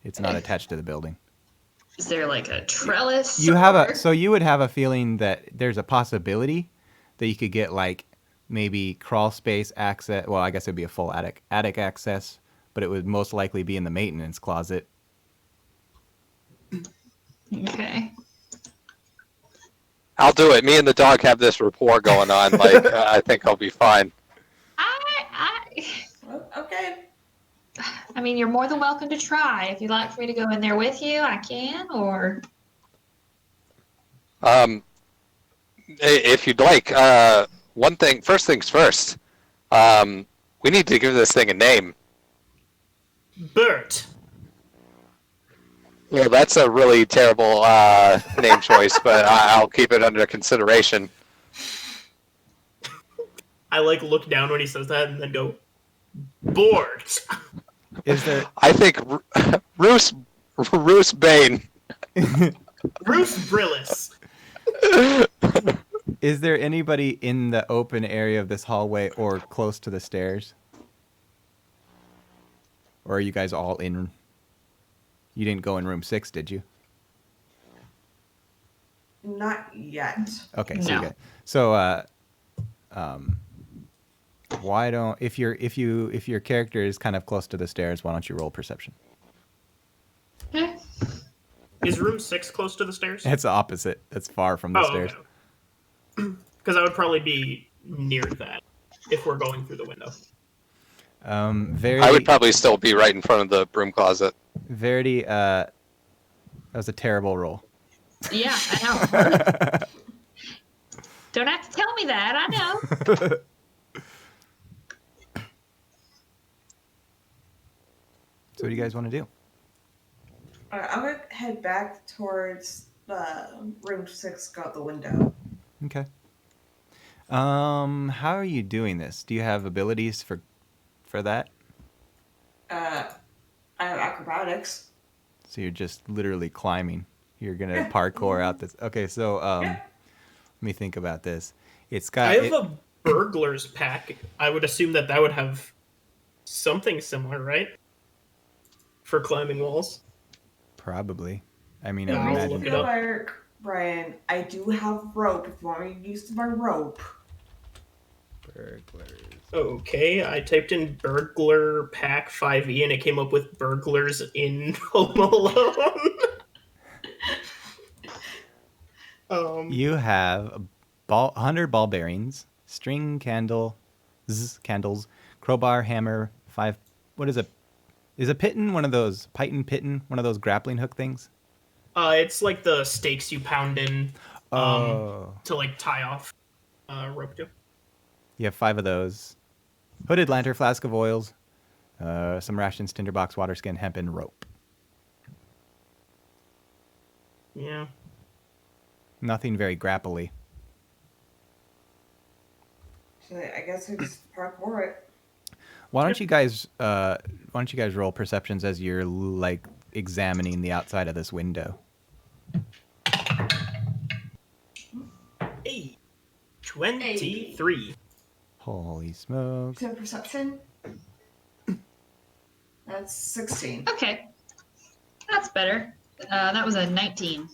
it's not attached to the building. Is there a trellis? You would have a feeling that there's a possibility that you could get maybe crawl space access. Well, I guess it'd be a full attic access, but it would most likely be in the maintenance closet. Okay. I'll do it. Me and the dog have this rapport going on. I think I'll be fine. Okay. I mean, you're more than welcome to try. If you'd like for me to go in there with you, I can, or... If you'd like, first things first, we need to give this thing a name. Bert. Well, that's a really terrible name choice, but I'll keep it under consideration. I look down when he says that and then go, Bort. Is there? I think Roose Bane. Roose Brillis. Is there anybody in the open area of this hallway or close to the stairs? Or are you guys all in? You didn't go in room 6, did you? Not yet. Okay, No. Why don't if your character is kind of close to the stairs, why don't you roll perception? Okay. Is room 6 close to the stairs? It's the opposite. It's far from the stairs. Because I would probably be near that if we're going through the window. I would probably still be right in front of the broom closet. Verity, that was a terrible roll. Yeah, I know. Don't have to tell me that. I know. So what do you guys want to do? I'm going to head back towards room 6, go out the window. Okay. How are you doing this? Do you have abilities for that? I have acrobatics. So you're just literally climbing. You're gonna parkour out this. Okay, so let me think about this. It's got. I have a burglar's pack. I would assume that would have something similar, right? For climbing walls. Probably. I mean, Yeah, I I'll would look imagine. it up. Brian, I do have rope if you want me to use my rope. Burglars. Okay, I typed in burglar pack 5e and it came up with burglars in Home Alone. You have 100 ball bearings, string candles, crowbar, hammer, 5. What is a? Is a piton one of those piton? One of those grappling hook things? It's like the stakes you pound in Oh. to like tie off rope to. You have 5 of those. Hooded lantern, flask of oils, some rations, tinderbox, water skin, hemp, and rope. Yeah. Nothing very grapply. So I guess we just parkour it. Why don't you guys roll perceptions as you're like examining the outside of this window? Hey, 23. Holy smokes. So perception. That's 16. Okay. That's better. That was a 19.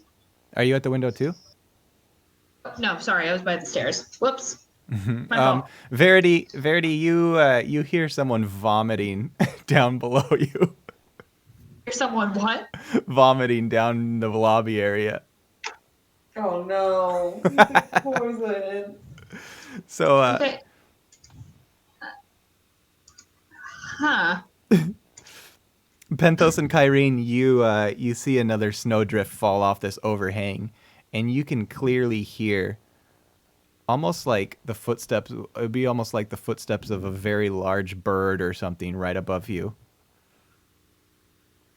Are you at the window too? No, sorry, I was by the stairs. Whoops. My fault. Verity, you hear someone vomiting down below you. Here's someone what? Vomiting down the lobby area. Oh no. Poison. So Okay. Huh. Penthos and Kyrene, you see another snowdrift fall off this overhang, and you can clearly hear almost like the footsteps. It would be almost like the footsteps of a very large bird or something right above you.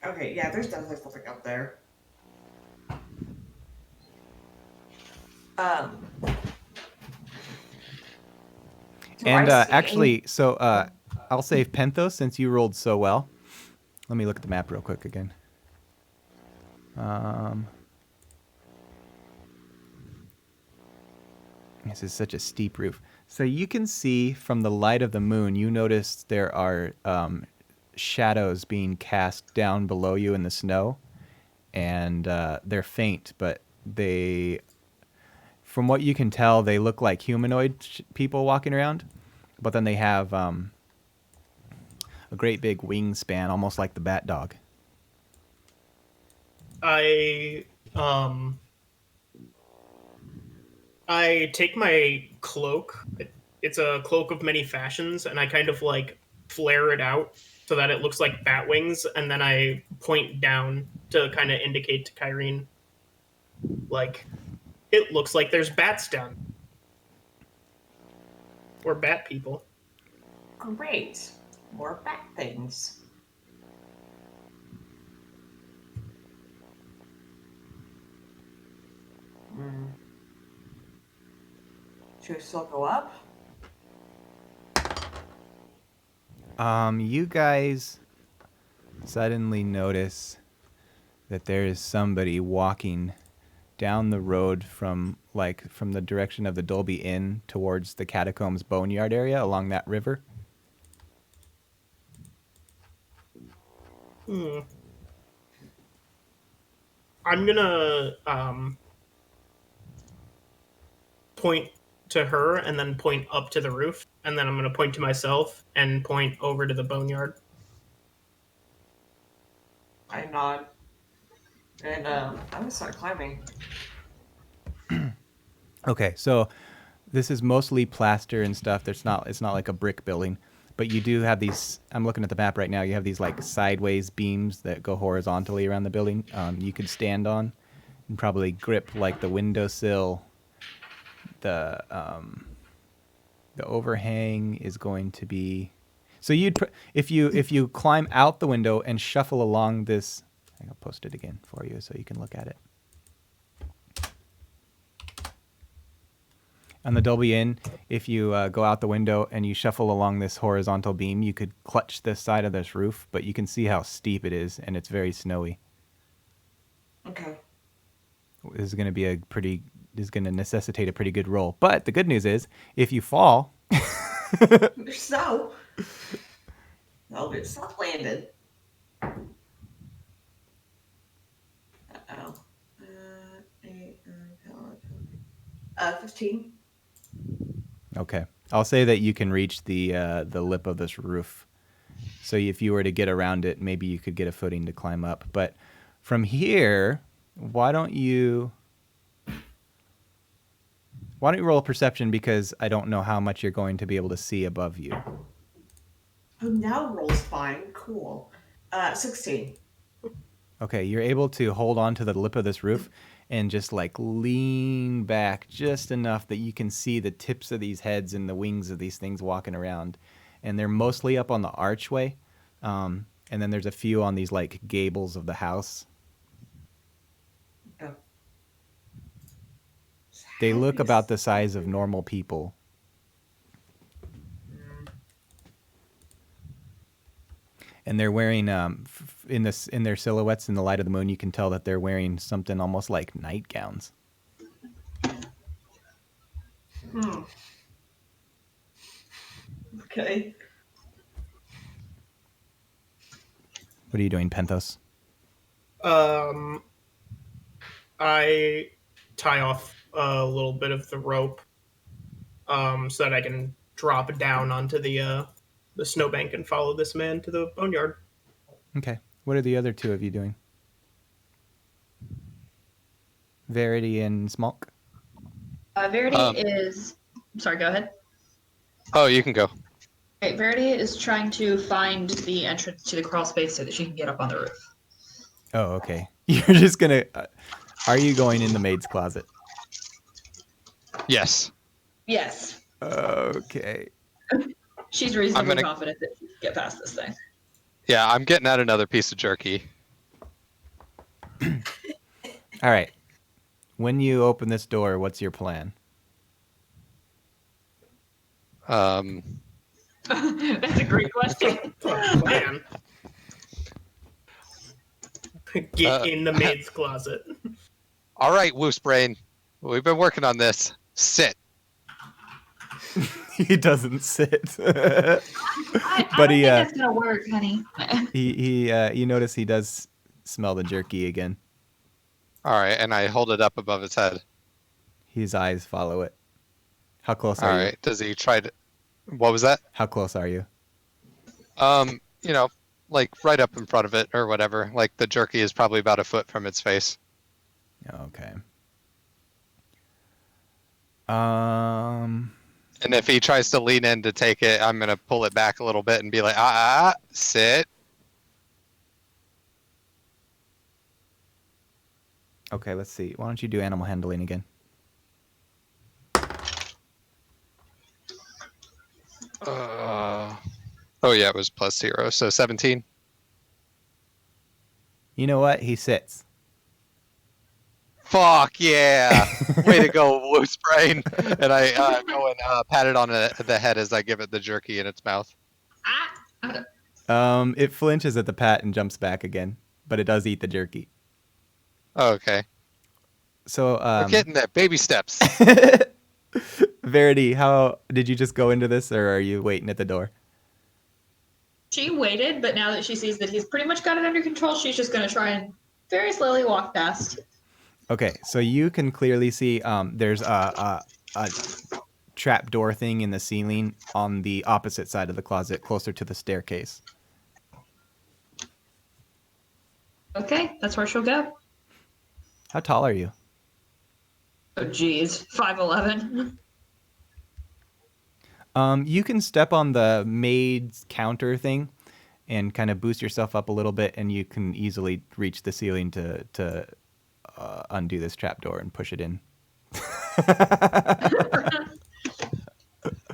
Okay, yeah, there's definitely something up there. Do And I see actually, so I'll save Penthos since you rolled so well. Let me look at the map real quick again. This is such a steep roof. So you can see from the light of the moon, you notice there are shadows being cast down below you in the snow. And they're faint, but they, from what you can tell, they look like humanoid people walking around. But then they have a great big wingspan, almost like the bat dog. I take my cloak. It's a cloak of many fashions, and I kind of like flare it out so that it looks like bat wings, and then I point down to kind of indicate to Kyrene, like, it looks like there's bats down. Or bat people. Great. More bat things. Should we still go up? You guys suddenly notice that there is somebody walking down the road from the direction of the Dolby Inn towards the Catacombs Boneyard area along that river. I'm gonna point to her and then point up to the roof, and then I'm gonna point to myself and point over to the boneyard. I nod. And I'm gonna start climbing. Okay, so this is mostly plaster and stuff. It's not like a brick building, but you do have these. I'm looking at the map right now. You have these like sideways beams that go horizontally around the building. You could stand on and probably grip like the windowsill. The overhang is going to be. So if you climb out the window and shuffle along this. I'll post it again for you so you can look at it. On the Dolby Inn, if you go out the window and you shuffle along this horizontal beam, you could clutch this side of this roof, but you can see how steep it is, and it's very snowy. Okay. This is going to necessitate a pretty good roll. But the good news is, if you fall, So, I'll get soft landed. Uh-oh. 8, 9, 10, 11, 15. okay. I'll say that you can reach the lip of this roof. So if you were to get around it, maybe you could get a footing to climb up. But from here, why don't you roll perception, because I don't know how much you're going to be able to see above you. Oh, now roll's fine. Cool. 16. Okay, you're able to hold on to the lip of this roof and just like lean back just enough that you can see the tips of these heads and the wings of these things walking around. And they're mostly up on the archway. And then there's a few on these like gables of the house. Oh. They look about the size of normal people. And they're wearing in their silhouettes in the light of the moon, you can tell that they're wearing something almost like nightgowns. Okay. What are you doing, Penthos? I tie off a little bit of the rope, so that I can drop down onto the snowbank and follow this man to the boneyard. Okay. What are the other two of you doing? Verity and Smolk? Verity is... Sorry, go ahead. Oh, you can go. Okay, Verity is trying to find the entrance to the crawl space so that she can get up on the roof. Oh, okay. You're just gonna... are you going in the maid's closet? Yes. Yes. Okay. She's reasonably gonna- confident that she can get past this thing. Yeah, I'm getting out another piece of jerky. All right. When you open this door, what's your plan? That's a great question. Oh, man. Get Uh, in the maid's closet. All right, Woos Brain. We've been working on this. Sit. He doesn't sit. I But don't he, think that's gonna work, honey. you notice he does smell the jerky again. All right, and I hold it up above his head. His eyes follow it. How close All are you? right. Does he try to? What was that? How close are you? You know, like right up in front of it or whatever. Like the jerky is probably about a foot from its face. Okay. And if he tries to lean in to take it, I'm gonna pull it back a little bit and be like, sit. Okay, let's see. Why don't you do animal handling again? Oh yeah, it was +0, so 17. You know what? He sits. Fuck yeah! Way to go, Woos Brain! And I go and pat it on the head as I give it the jerky in its mouth. It flinches at the pat and jumps back again, but it does eat the jerky. Oh, okay. So, We're getting there. Baby steps. Verity, how did you just go into this, or are you waiting at the door? She waited, but now that she sees that he's pretty much got it under control, she's just gonna try and very slowly walk past. Okay, so you can clearly see there's a trap door thing in the ceiling on the opposite side of the closet, closer to the staircase. Okay, that's where she'll go. How tall are you? Oh, geez, 5'11". You can step on the maid's counter thing and kind of boost yourself up a little bit, and you can easily reach the ceiling to undo this trapdoor and push it in.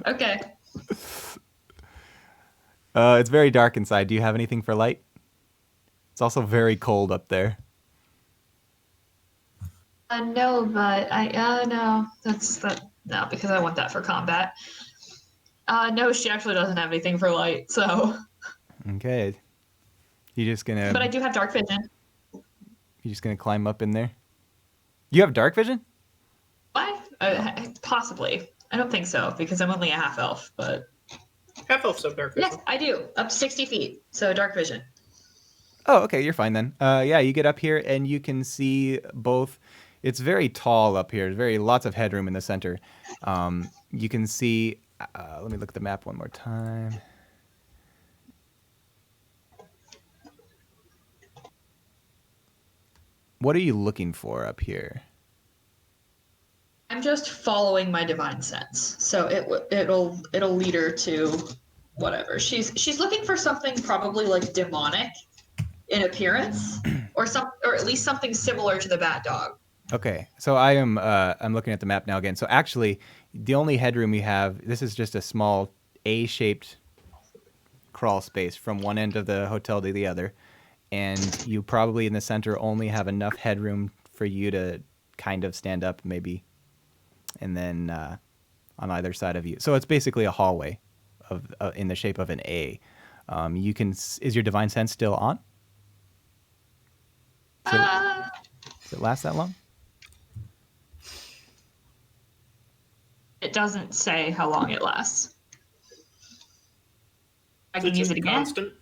Okay. It's very dark inside. Do you have anything for light? It's also very cold up there. No, but no, no, because I want that for combat. No, she actually doesn't have anything for light, so. Okay. You just gonna? But I do have dark vision. You just gonna climb up in there? You have dark vision? Why? Possibly. I don't think so because I'm only a half elf, but. Half elves have dark vision. Yes, I do. Up to 60 feet, so dark vision. Oh, okay, you're fine then. Yeah, you get up here and you can see both. It's very tall up here. Lots of headroom in the center. You can see let me look at the map one more time. What are you looking for up here? I'm just following my divine sense, so it'll lead her to whatever. She's looking for something probably like demonic in appearance, or at least something similar to the bat dog. Okay, so I'm looking at the map now again. So actually, the only headroom you have, this is just a small A-shaped crawl space from one end of the hotel to the other, and you probably in the center only have enough headroom for you to kind of stand up, maybe, and then on either side of you. So it's basically a hallway of in the shape of an A. You can. Is your divine sense still on? Does it last that long? It doesn't say how long it lasts. I Is can it use just it again. constant?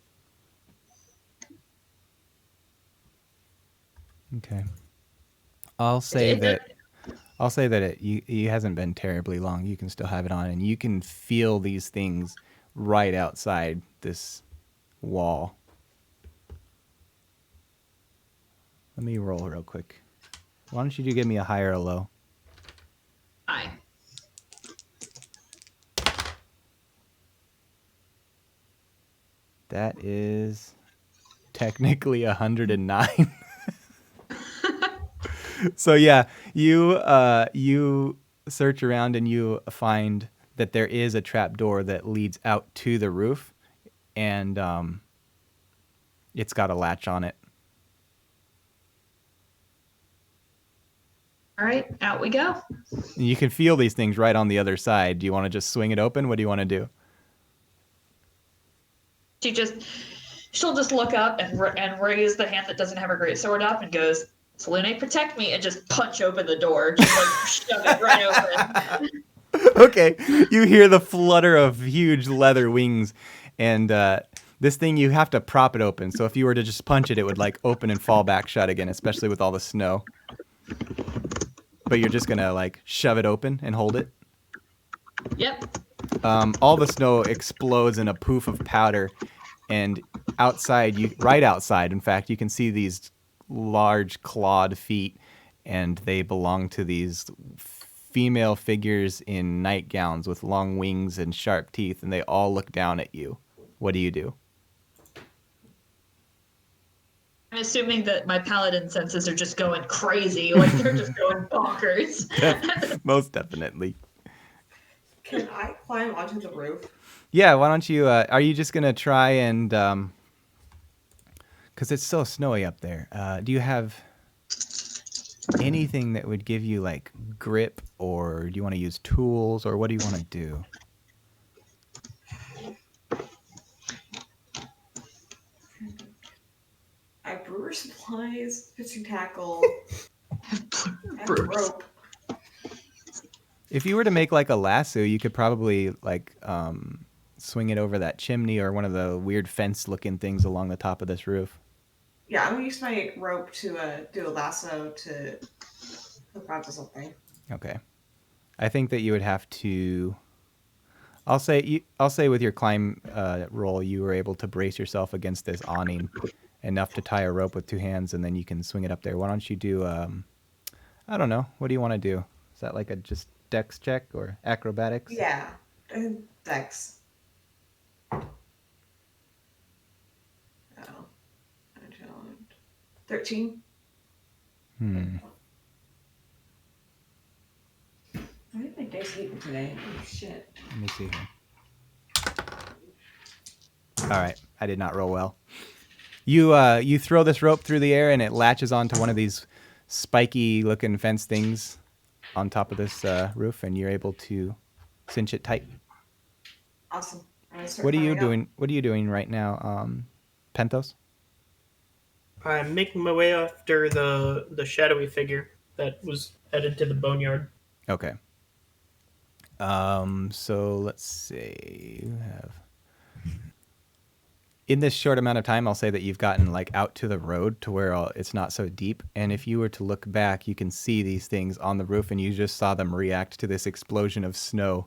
Okay. I'll say that it hasn't been terribly long. You can still have it on, and you can feel these things right outside this wall. Let me roll real quick. Why don't you give me a high or a low? Hi. That is technically 109. So yeah, you search around and you find that there is a trap door that leads out to the roof, and it's got a latch on it. All right, out we go. And you can feel these things right on the other side. Do you want to just swing it open? What do you want to do? She'll just look up and raise the hand that doesn't have her great sword up and goes, "Selene, protect me," and just punch open the door, just like shove it right open. Okay, you hear the flutter of huge leather wings, and this thing, you have to prop it open. So if you were to just punch it, it would like open and fall back shut again, especially with all the snow. But you're just gonna like shove it open and hold it. Yep. All the snow explodes in a poof of powder, and right outside, in fact, you can see these large clawed feet, and they belong to these female figures in nightgowns with long wings and sharp teeth, and they all look down at you. What do you do? I'm assuming that my paladin senses are just going crazy, like they're just going bonkers. Most definitely. Can I climb onto the roof? Yeah, why don't you, are you just going to try and, because it's so snowy up there, do you have anything that would give you, like, grip, or do you want to use tools, or what do you want to do? I have brewer supplies, fishing tackle, and a Brewers. rope. If you were to make, like, a lasso, you could probably, like, swing it over that chimney or one of the weird fence-looking things along the top of this roof. Yeah, I'm gonna use my rope to do a lasso to hook onto something. Okay. I think that you would have to... I'll say with your climb roll, you were able to brace yourself against this awning enough to tie a rope with two hands, and then you can swing it up there. Why don't you do, I don't know, what do you want to do? Is that like a just dex check or acrobatics? Yeah, dex. Oh, I don't. 13. I think my dice hate me today. Oh, shit. Let me see here. All right, I did not roll well. You throw this rope through the air, and it latches onto one of these spiky-looking fence things on top of this roof, and you're able to cinch it tight. Awesome. What are you doing? What are you doing right now, Penthos? I'm making my way after the shadowy figure that was headed to the boneyard. Okay. So let's see. You have... In this short amount of time, I'll say that you've gotten like out to the road to where it's not so deep. And if you were to look back, you can see these things on the roof, and you just saw them react to this explosion of snow.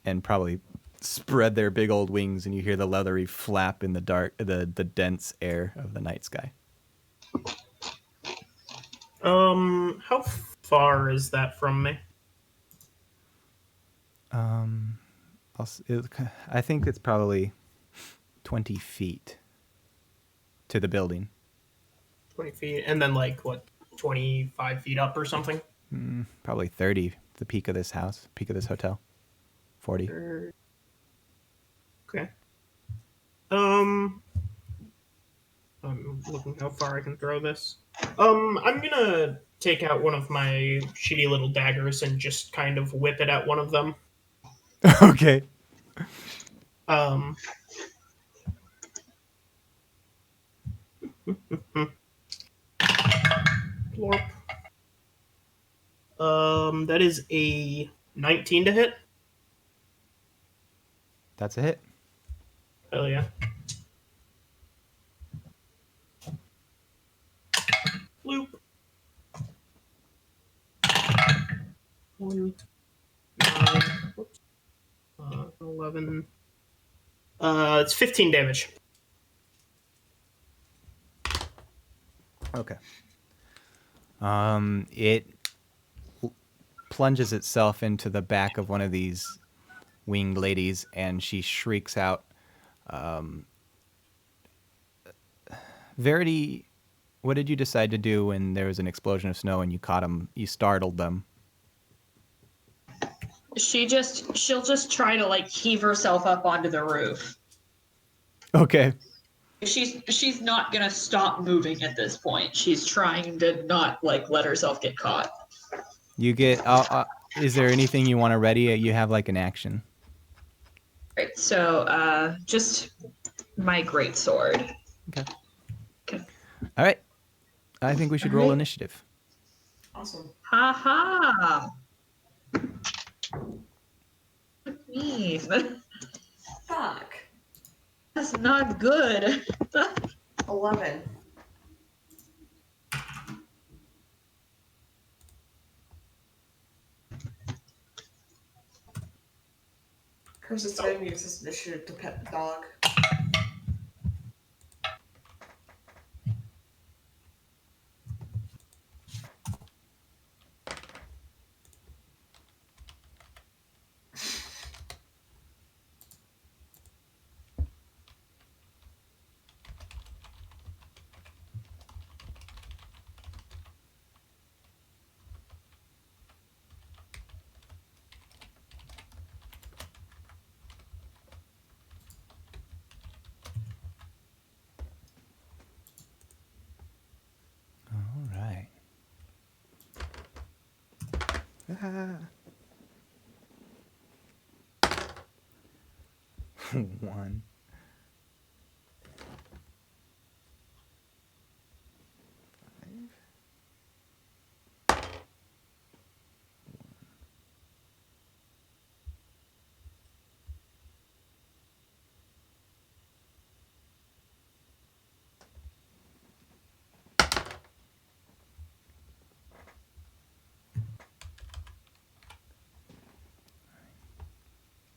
and probably spread their big old wings, and you hear the leathery flap in the dark, the dense air of the night sky. How far is that from me? I think it's probably 20 feet to the building. 20 feet, and then like what, 25 feet up or something? Probably 30. The peak of this hotel. 40. Okay. I'm looking how far I can throw this. I'm gonna take out one of my shitty little daggers and just kind of whip it at one of them. Okay. Um. Plorp. That is a 19 to hit. That's a hit. Hell yeah. Bloop. 1, 9, whoops. 11. It's 15 damage. Okay. It plunges itself into the back of one of these winged ladies, and she shrieks out, Verity, what did you decide to do when there was an explosion of snow and you caught them? You startled them. She'll just try to like heave herself up onto the roof. Okay. She's not gonna stop moving at this point. She's trying to not like let herself get caught. You get. Is there anything you want to ready? You have like an action. Right. So just my great sword. Okay. Okay. All right. I think we should roll initiative. Awesome. Ha ha. Me. Fuck. That's not good. 11. Curse is going to use this initiative to pet the dog. All right. One.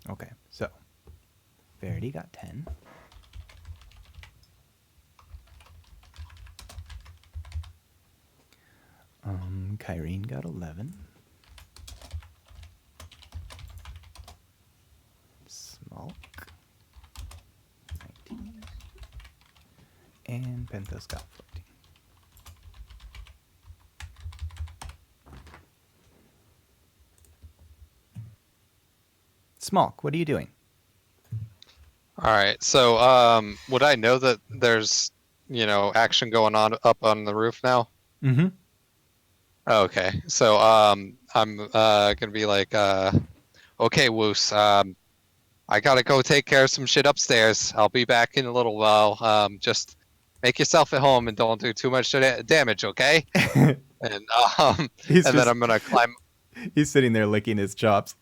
Okay, so Verity got 10. Kyrene got 11. Smolk 19. And Penthos got 14. Smolk, what are you doing? All right. So, would I know that there's, action going on up on the roof now? Mm-hmm. Okay. So, I'm gonna be like, okay, Woos. I gotta go take care of some shit upstairs. I'll be back in a little while. Just make yourself at home and don't do too much damage, okay? And then I'm gonna climb. He's sitting there licking his chops.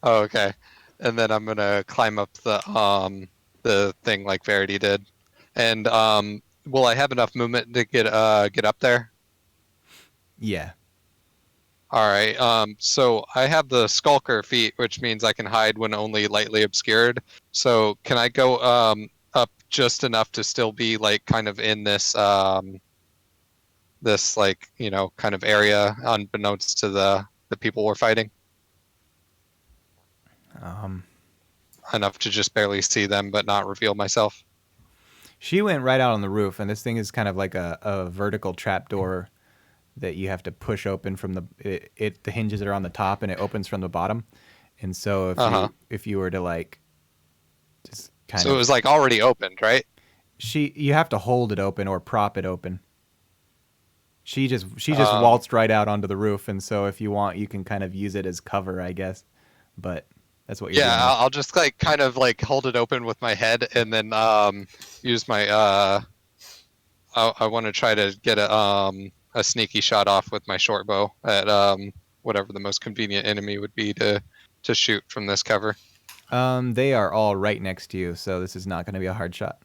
Oh, okay. And then I'm gonna climb up the thing like Verity did. And will I have enough movement to get up there? Yeah. All right. So I have the Skulker feat, which means I can hide when only lightly obscured. So can I go up just enough to still be like kind of in this this like kind of area unbeknownst to the people we're fighting? Um, Enough to just barely see them, but not reveal myself. she went right out on the roof, and this thing is kind of like a vertical trapdoor that you have to push open from the hinges are on the top, and it opens from the bottom. And so if you were to like just kind So it of was like already opened, right? you have to hold it open or prop it open. She just Um, waltzed right out onto the roof, and so if you want, you can kind of use it as cover, I guess. But that's what you're Yeah, dealing with. I'll just like kind of like hold it open with my head, and then use my I want to try to get a sneaky shot off with my short bow at whatever the most convenient enemy would be to shoot from this cover. They are all right next to you, so this is not going to be a hard shot.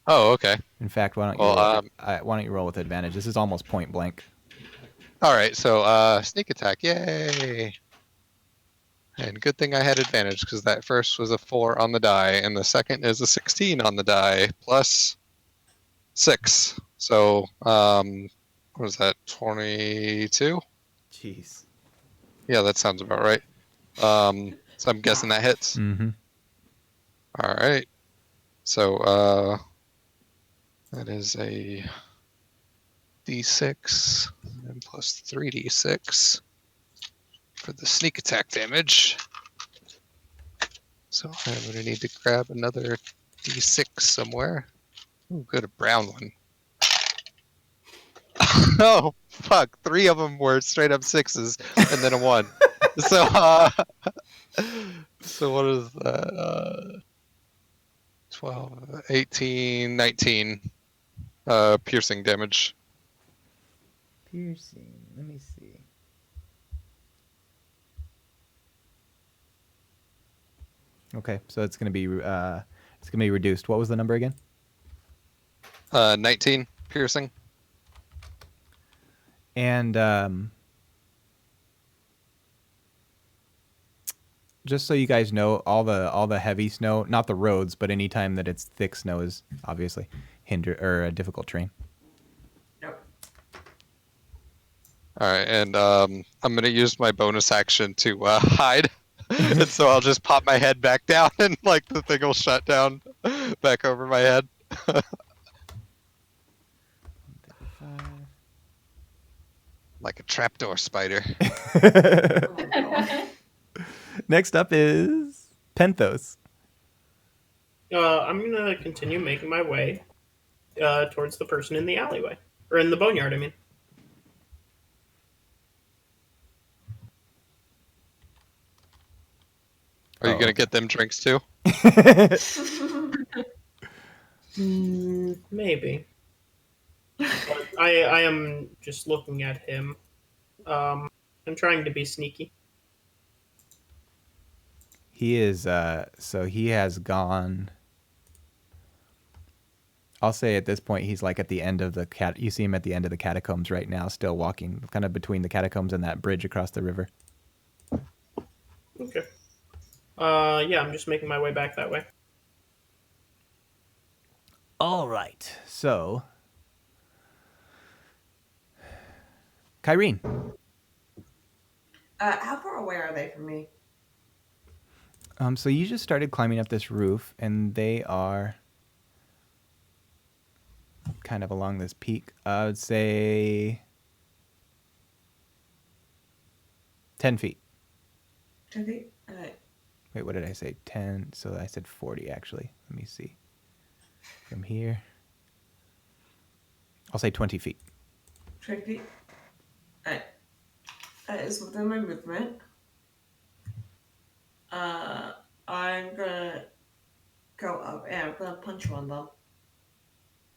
Oh, okay. In fact, why don't you Well, roll with advantage? This is almost point blank. all right. So sneak attack, yay! And good thing I had advantage because that first was a 4 on the die, and the second is a 16 on the die plus 6. So what was that? 22. Jeez. Yeah, that sounds about right. So I'm guessing that hits. Mm-hmm. All right. So that is a d6 and plus 3d6 for the sneak attack damage. So I'm going to need to grab another d6 somewhere. Ooh, good, a brown one. Oh, fuck. 3 of them were straight up 6s and then a 1. So, so what is that? 12, 18, 19 piercing damage. Piercing. Let me see. Okay, so it's gonna be reduced. What was the number again? 19 piercing. And just so you guys know, all the heavy snow, not the roads, but any time that it's thick snow is obviously a difficult terrain. Nope. All right, and I'm gonna use my bonus action to hide, and so I'll just pop my head back down, and like the thing will shut down back over my head. Like a trapdoor spider. Oh my god. Next up is Penthos. I'm gonna continue making my way towards the person in the alleyway. Or in the boneyard, I mean. Are you gonna get them drinks too? Maybe. But I am just looking at him. I'm trying to be sneaky. He is so he has gone. I'll say at this point he's like at the end of the you see him at the end of the catacombs right now, still walking kind of between the catacombs and that bridge across the river. Okay. Yeah, I'm just making my way back that way. All right. So Kyrene. How far away are they from me? So you just started climbing up this roof, and they are kind of along this peak. I would say 10 feet. 10 feet? Alright. Wait, what did I say? 10. So I said 40, actually. Let me see. From here, I'll say 20 feet. 20 feet? Alright. That is within my movement. I'm gonna go up and I'm gonna punch one of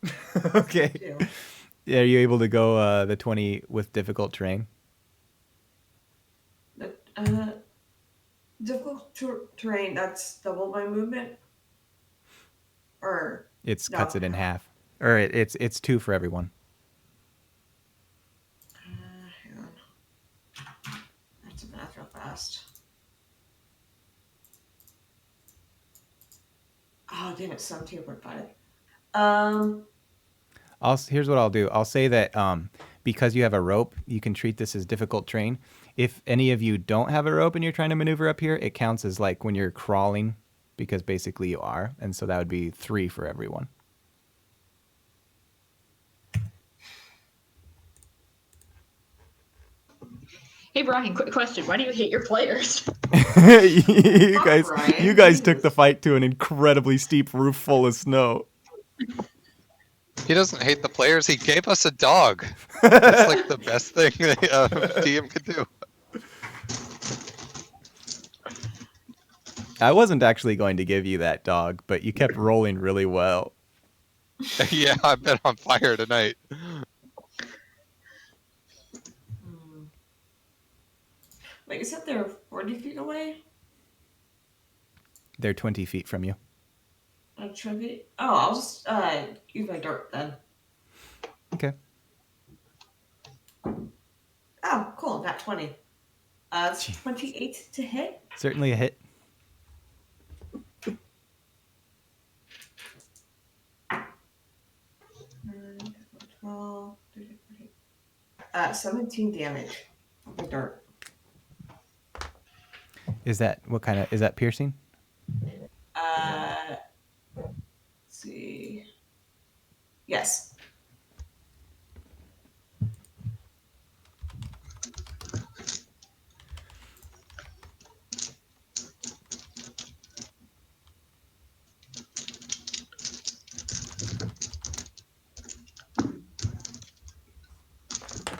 them. Okay. Too. Yeah, are you able to go the 20 with difficult terrain? But, difficult terrain, that's double my movement? Or It no. cuts it in half. Or it's 2 for everyone. Hang on. math real fast. Oh, damn it, 17.5. Here's what I'll do. I'll say that because you have a rope, you can treat this as difficult terrain. If any of you don't have a rope and you're trying to maneuver up here, it counts as like when you're crawling, because basically you are. And so that would be 3 for everyone. Hey Brian, quick question. Why do you hate your players? you guys Brian, took the fight to an incredibly steep roof full of snow. He doesn't hate the players. He gave us a dog. That's like the best thing the DM could do. I wasn't actually going to give you that dog, but you kept rolling really well. Yeah, I've been on fire tonight. Wait, you said they're 40 feet away? They're 20 feet from you. Like 20? Oh, I'll just use my dart then. Okay. Oh, cool. Got 20. It's 28 to hit. Certainly a hit. And 12, 13, 14. 17 damage. My dart. Is that is that piercing? Let's see. Yes.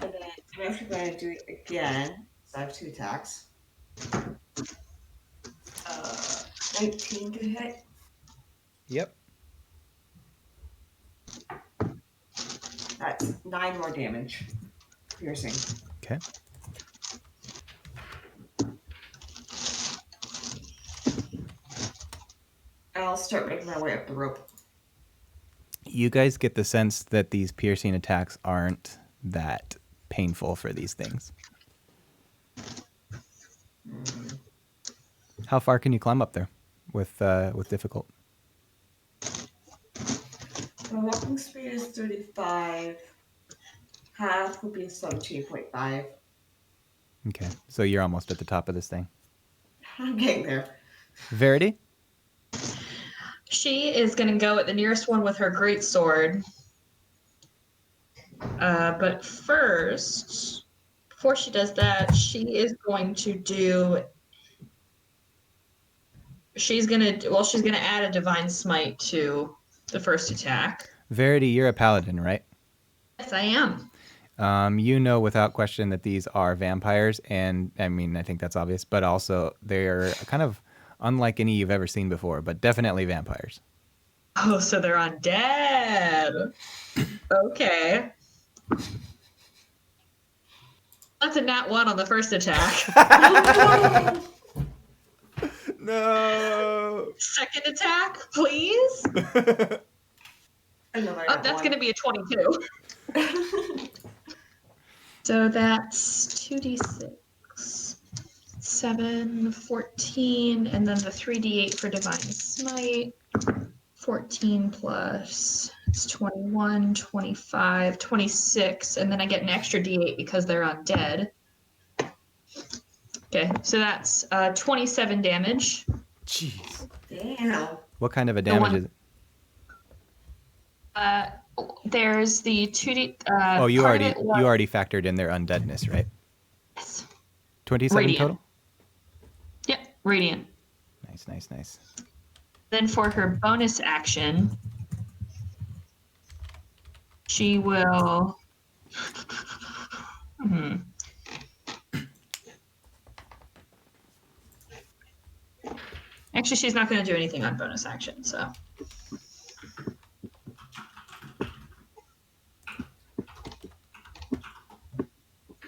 And then I'm actually going to do it again. So I have 2 attacks. 19 to hit. Yep. That's 9 more damage. Piercing. Okay. I'll start making my way up the rope. You guys get the sense that these piercing attacks aren't that painful for these things. How far can you climb up there with difficult? My walking speed is 35. Half would be 17.5. Okay, so you're almost at the top of this thing. I'm getting there. Verity? She is going to go at the nearest one with her great sword. But first, before she does that, she is going to do. She's gonna add a divine smite to the first attack. Verity, you're a paladin, right? Yes, I am. You know without question that these are vampires, and I mean, I think that's obvious, but also they're kind of unlike any you've ever seen before, but definitely vampires. Oh, so they're undead. Okay. That's a nat 1 on the first attack. No! Second attack, please. That's going to be a 22. So that's 2d6, 7, 14, and then the 3d8 for divine smite. 14 plus it's 21, 25, 26, and then I get an extra d8 because they're undead. Okay, so that's 27 damage. Jeez. Damn. What kind of a damage is it? There's the 2d. Oh, you already factored in their undeadness, right? Yes. 27 Radiant. total? Yep, radiant. Nice. Then for her bonus action, she will. Actually, she's not going to do anything on bonus action, so.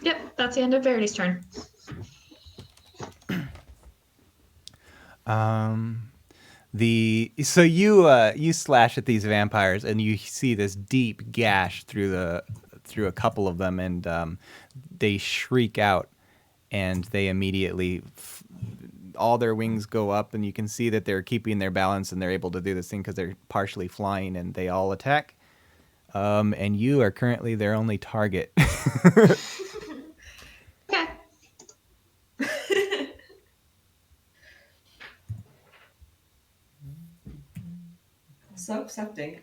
Yep, that's the end of Verity's turn. So you slash at these vampires and you see this deep gash through a couple of them, and they shriek out, and they immediately all their wings go up, and you can see that they're keeping their balance, and they're able to do this thing because they're partially flying, and they all attack. And you are currently their only target. Okay. So accepting.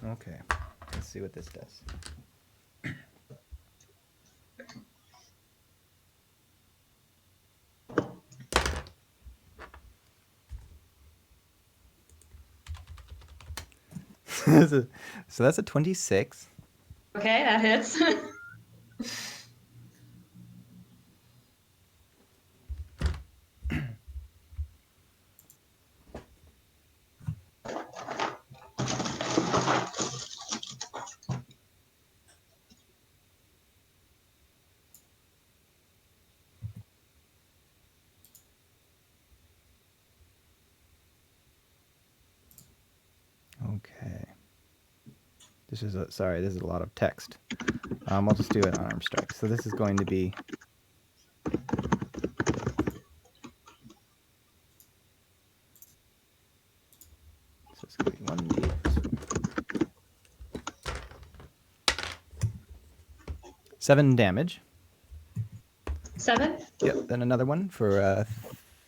Okay, let's see what this does. So that's a 26. Okay, that hits. Okay. This is a lot of text. I'll just do an unarmed strike. So this is going to be so it's going to be 1d8. 7 damage. 7? Yep. Then another one for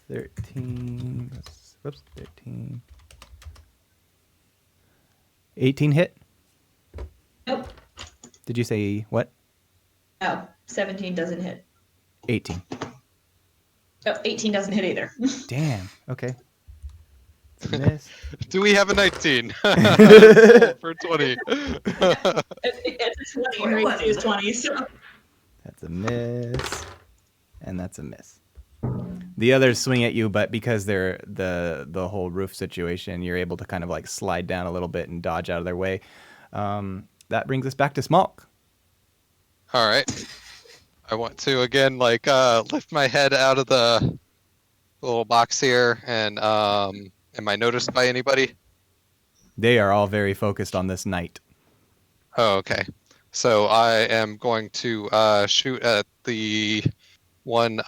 13. Whoops, 13. 18 hit. Nope. Did you say what? No, 17 doesn't hit. 18. Oh, 18 doesn't hit either. Damn. Okay. It's a miss. Do we have a 19? For 20. It's a 20. Her AC is 20, so. That's a miss. And that's a miss. The others swing at you, but because they're the whole roof situation, you're able to kind of like slide down a little bit and dodge out of their way. That brings us back to Smolk. All right. I want to again lift my head out of the little box here, and am I noticed by anybody? They are all very focused on this knight. Oh, okay. So I am going to shoot at the one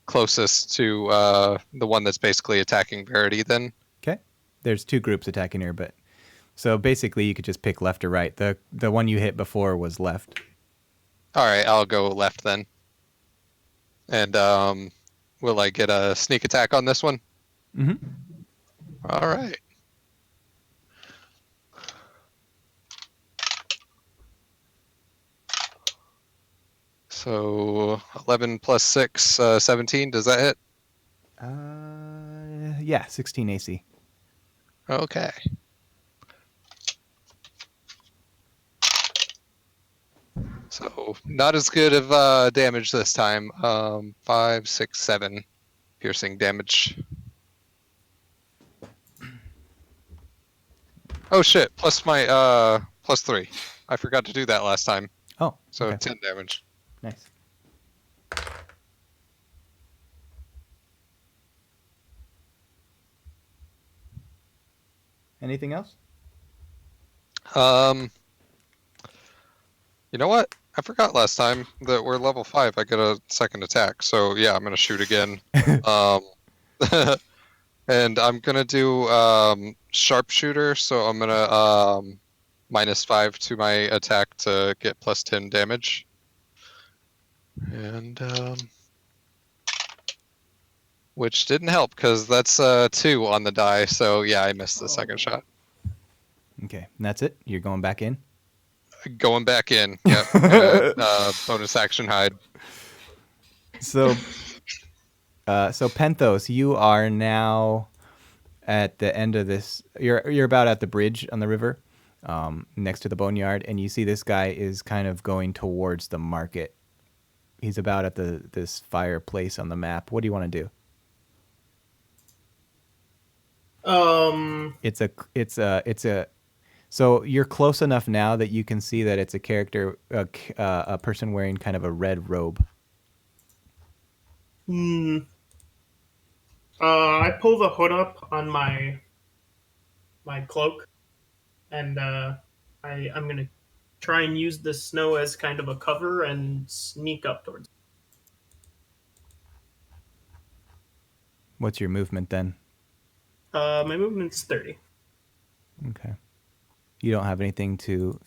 closest to the one that's basically attacking Verity then. Okay. There's 2 groups attacking her, but so basically you could just pick left or right. The one you hit before was left. All right, I'll go left then. And will I get a sneak attack on this one? Mm-hmm. All right. So 11 plus 6, 17. Does that hit? Yeah, 16 AC. Okay. So not as good of damage this time. 5, 6, 7 piercing damage. Oh shit! Plus my plus 3. I forgot to do that last time. Oh, So okay. 10 damage. Nice. Anything else? You know what? I forgot last time that we're level 5. I get a second attack. So yeah, I'm gonna shoot again. And I'm gonna do sharpshooter. So I'm gonna -5 to my attack to get plus 10 damage. And which didn't help because that's 2 on the die. So yeah, I missed the second shot. Okay, and that's it? You're going back in? Going back in. Yep. Bonus action hide. So Penthos, you are now at the end of this. You're about at the bridge on the river, next to the boneyard, and you see this guy is kind of going towards the market. He's about at this fireplace on the map. What do you want to do? It's a. So you're close enough now that you can see that it's a character, a person wearing kind of a red robe. Hmm. I pull the hood up on my cloak, and I'm gonna try and use the snow as kind of a cover and sneak up towards. What's your movement then? My movement's 30. Okay. You don't have anything to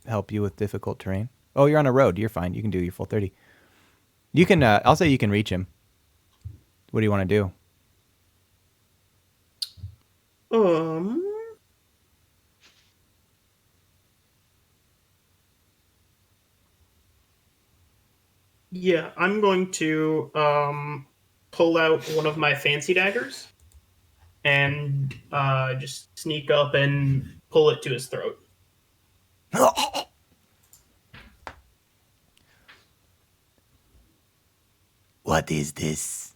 help you with difficult terrain? Oh, you're on a road. You're fine. You can do your full 30. You can, I'll say you can reach him. What do you want to do? Um. Yeah, I'm going to pull out one of my fancy daggers and just sneak up and pull it to his throat. What is this?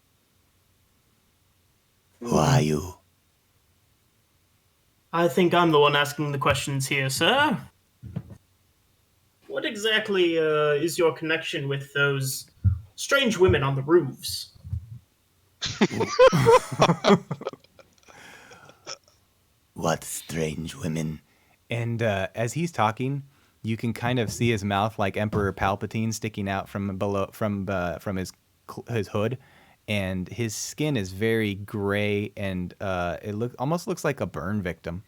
Who are you? I think I'm the one asking the questions here, sir. What exactly is your connection with those strange women on the roofs? What strange women? And as he's talking, you can kind of see his mouth like Emperor Palpatine sticking out from below from his hood, and his skin is very gray and it almost looks like a burn victim.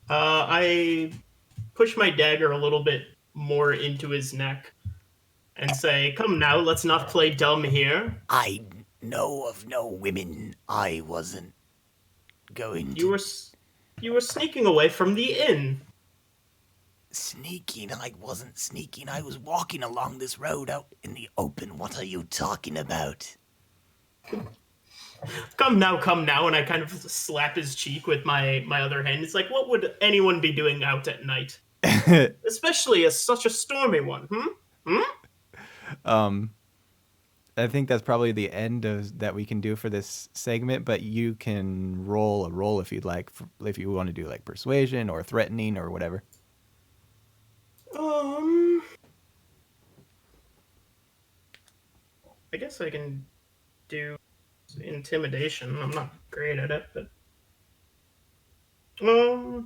I push my dagger a little bit more into his neck and say, "Come now, let's not play dumb here. I know of no women. I wasn't going You to were you were sneaking away from the inn. sneaking. I wasn't sneaking. I was walking along this road out in the open. What are you talking about? Come now," and I kind of slap his cheek with my other hand. It's like, what would anyone be doing out at night? Especially as such a stormy one, I think that's probably the end of that we can do for this segment, but you can roll a roll if you'd like, if you want to do like persuasion or threatening or whatever. I guess I can do intimidation. I'm not great at it, but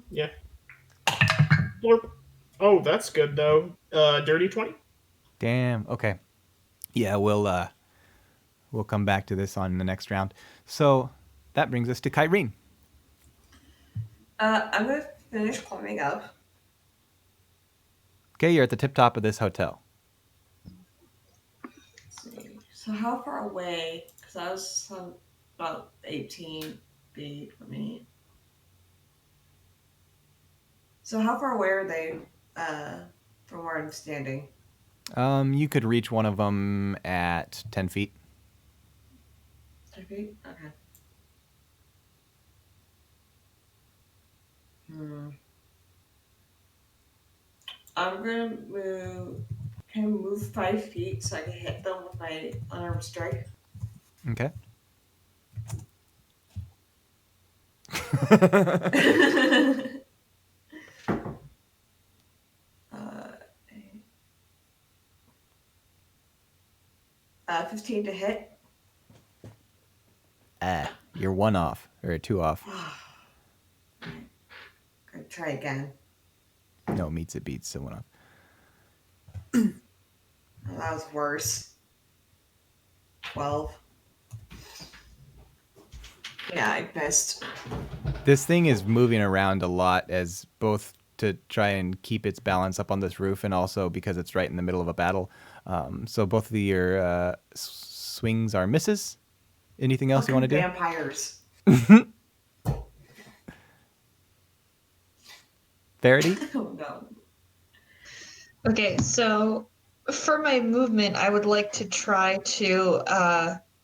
yeah. Blorp. Oh, that's good though. Dirty 20. Damn. Okay. Yeah, we'll come back to this on the next round. So that brings us to Kyrene. I'm gonna finish climbing up. Okay, you're at the tip top of this hotel. Let's see. So how far away? Because I was about 18 feet from me. So how far away are they from where I'm standing? You could reach one of them at 10 feet. 10 feet? Okay. I'm gonna move. Can I move 5 feet so I can hit them with my unarmed strike? Okay. uh, 15 to hit. You're one off, or two off. Gonna try again. No, meets it beats someone off. Oh, that was worse. 12. Yeah, I missed. This thing is moving around a lot as both to try and keep its balance up on this roof and also because it's right in the middle of a battle. So both of your swings are misses. Anything else you want to do? Vampires. Verity? Oh no. Okay, so for my movement, I would like to try to,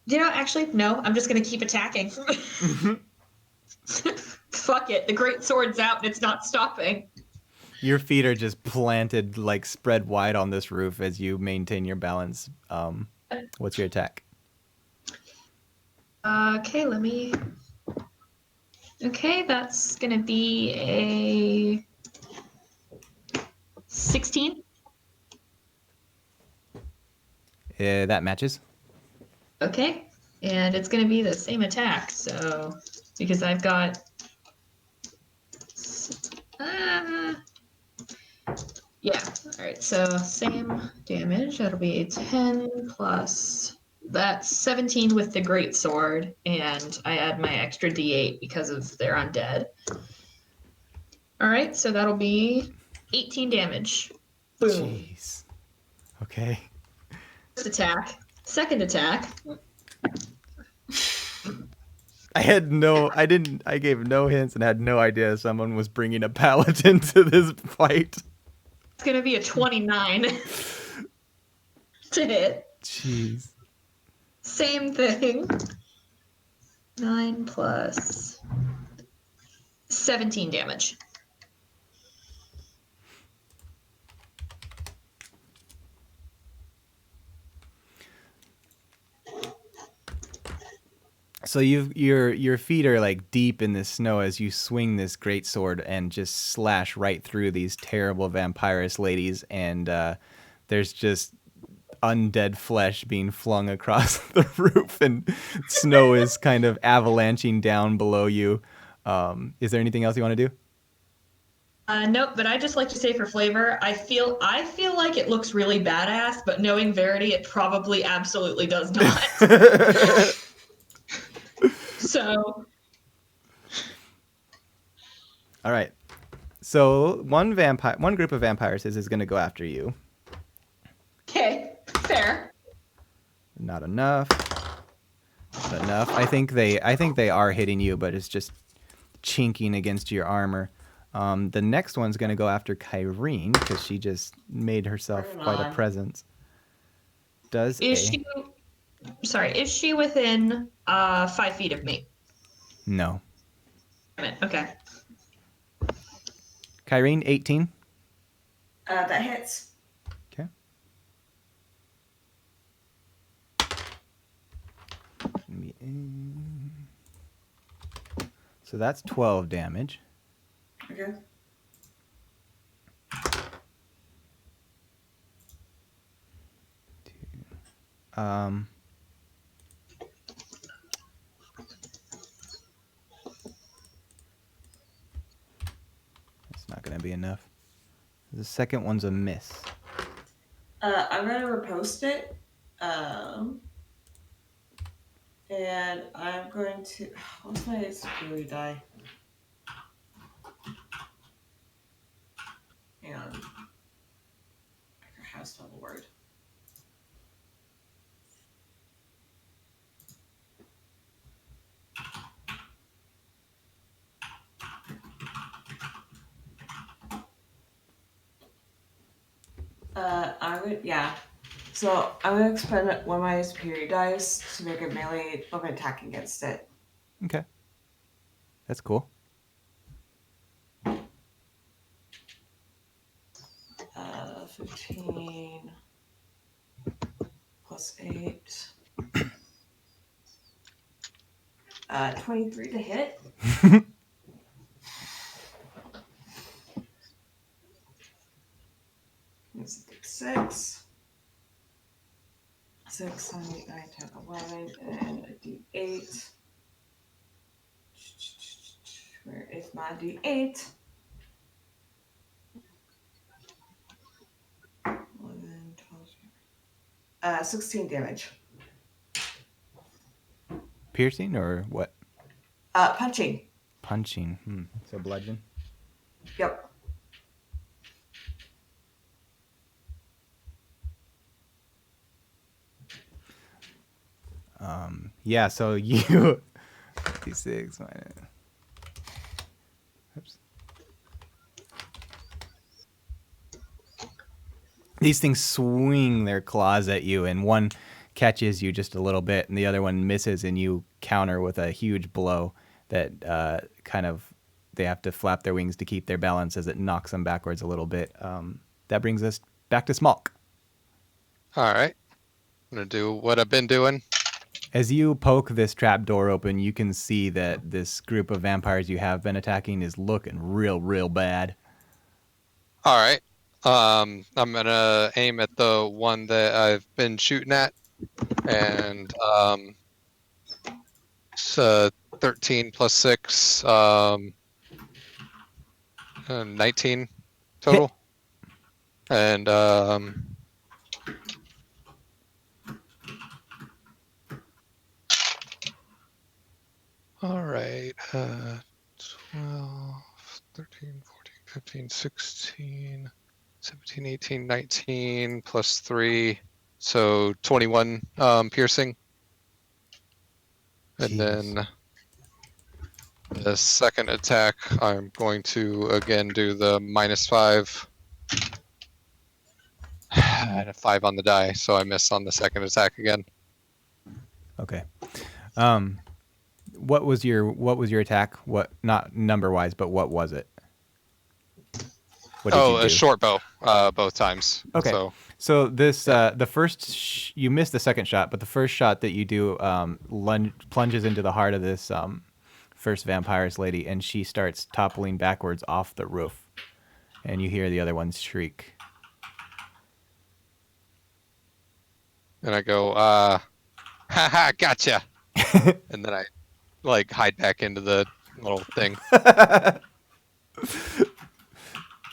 actually, no, I'm just going to keep attacking. Fuck it, the great sword's out and it's not stopping. Your feet are just planted, like spread wide on this roof as you maintain your balance. What's your attack? Okay, Okay, that's going to be a 16. That matches. Okay. And it's going to be the same attack. So, because I've got. Yeah. All right. So, same damage. That'll be a 10 plus. That's 17 with the great sword, and I add my extra d8 because of their undead. All right, so that'll be 18 damage. Boom. Jeez. Okay. First attack. Second attack. I gave no hints and had no idea someone was bringing a paladin to this fight. It's going to be a 29 to hit. Jeez. Same thing. 9 plus 17 damage. So your feet are like deep in the snow as you swing this great sword and just slash right through these terrible vampirist ladies, and there's just undead flesh being flung across the roof, and snow is kind of avalanching down below you. Is there anything else you want to do? Nope, but I just like to say for flavor, I feel like it looks really badass, but knowing Verity, it probably absolutely does not. So. All right. So one group of vampires is going to go after you. Okay, fair. Not enough. Not enough. I think they are hitting you, but it's just chinking against your armor. The next one's going to go after Kyrene because she just made herself quite a presence. Is she within 5 feet of me? No. Okay. Kyrene, 18. That hits. Okay. So that's 12 damage. Okay. It's not going to be enough. The second one's a miss. I'm gonna repost it. And I'm going to. What's my security die? Hang on. I have spelled the word. So I'm gonna expend one of my superior dice to make a melee weapon attack against it. Okay. That's cool. 15 plus 8. 23 to hit. Let's take 6. 6, 7, 8, 9, 10, 11, and a d8. Where is my d8? 11, 12, 16 damage. Piercing or what? Punching. Punching. So bludgeon. Yep. Yeah, so you 56 minus. Oops. These things swing their claws at you, and one catches you just a little bit, and the other one misses, and you counter with a huge blow that they have to flap their wings to keep their balance as it knocks them backwards a little bit. That brings us back to Smolk. All right. I'm going to do what I've been doing. As you poke this trap door open, you can see that this group of vampires you have been attacking is looking real, real bad. All right. I'm gonna aim at the one that I've been shooting at, and it's 13 plus 6, 19 total. And all right, 12, 13, 14, 15, 16, 17, 18, 19 plus 3, so 21 piercing. And Jeez. then the second attack, I'm going to again do the -5. And a 5 on the die, so I miss on the second attack again. Okay. What was your attack? What, not number wise, but what was it? What did you do? A short bow, both times. Okay. So this the first you missed the second shot, but the first shot that you do plunges into the heart of this first vampire's lady, and she starts toppling backwards off the roof, and you hear the other ones shriek. And I go, haha, gotcha. And then I like hide back into the little thing.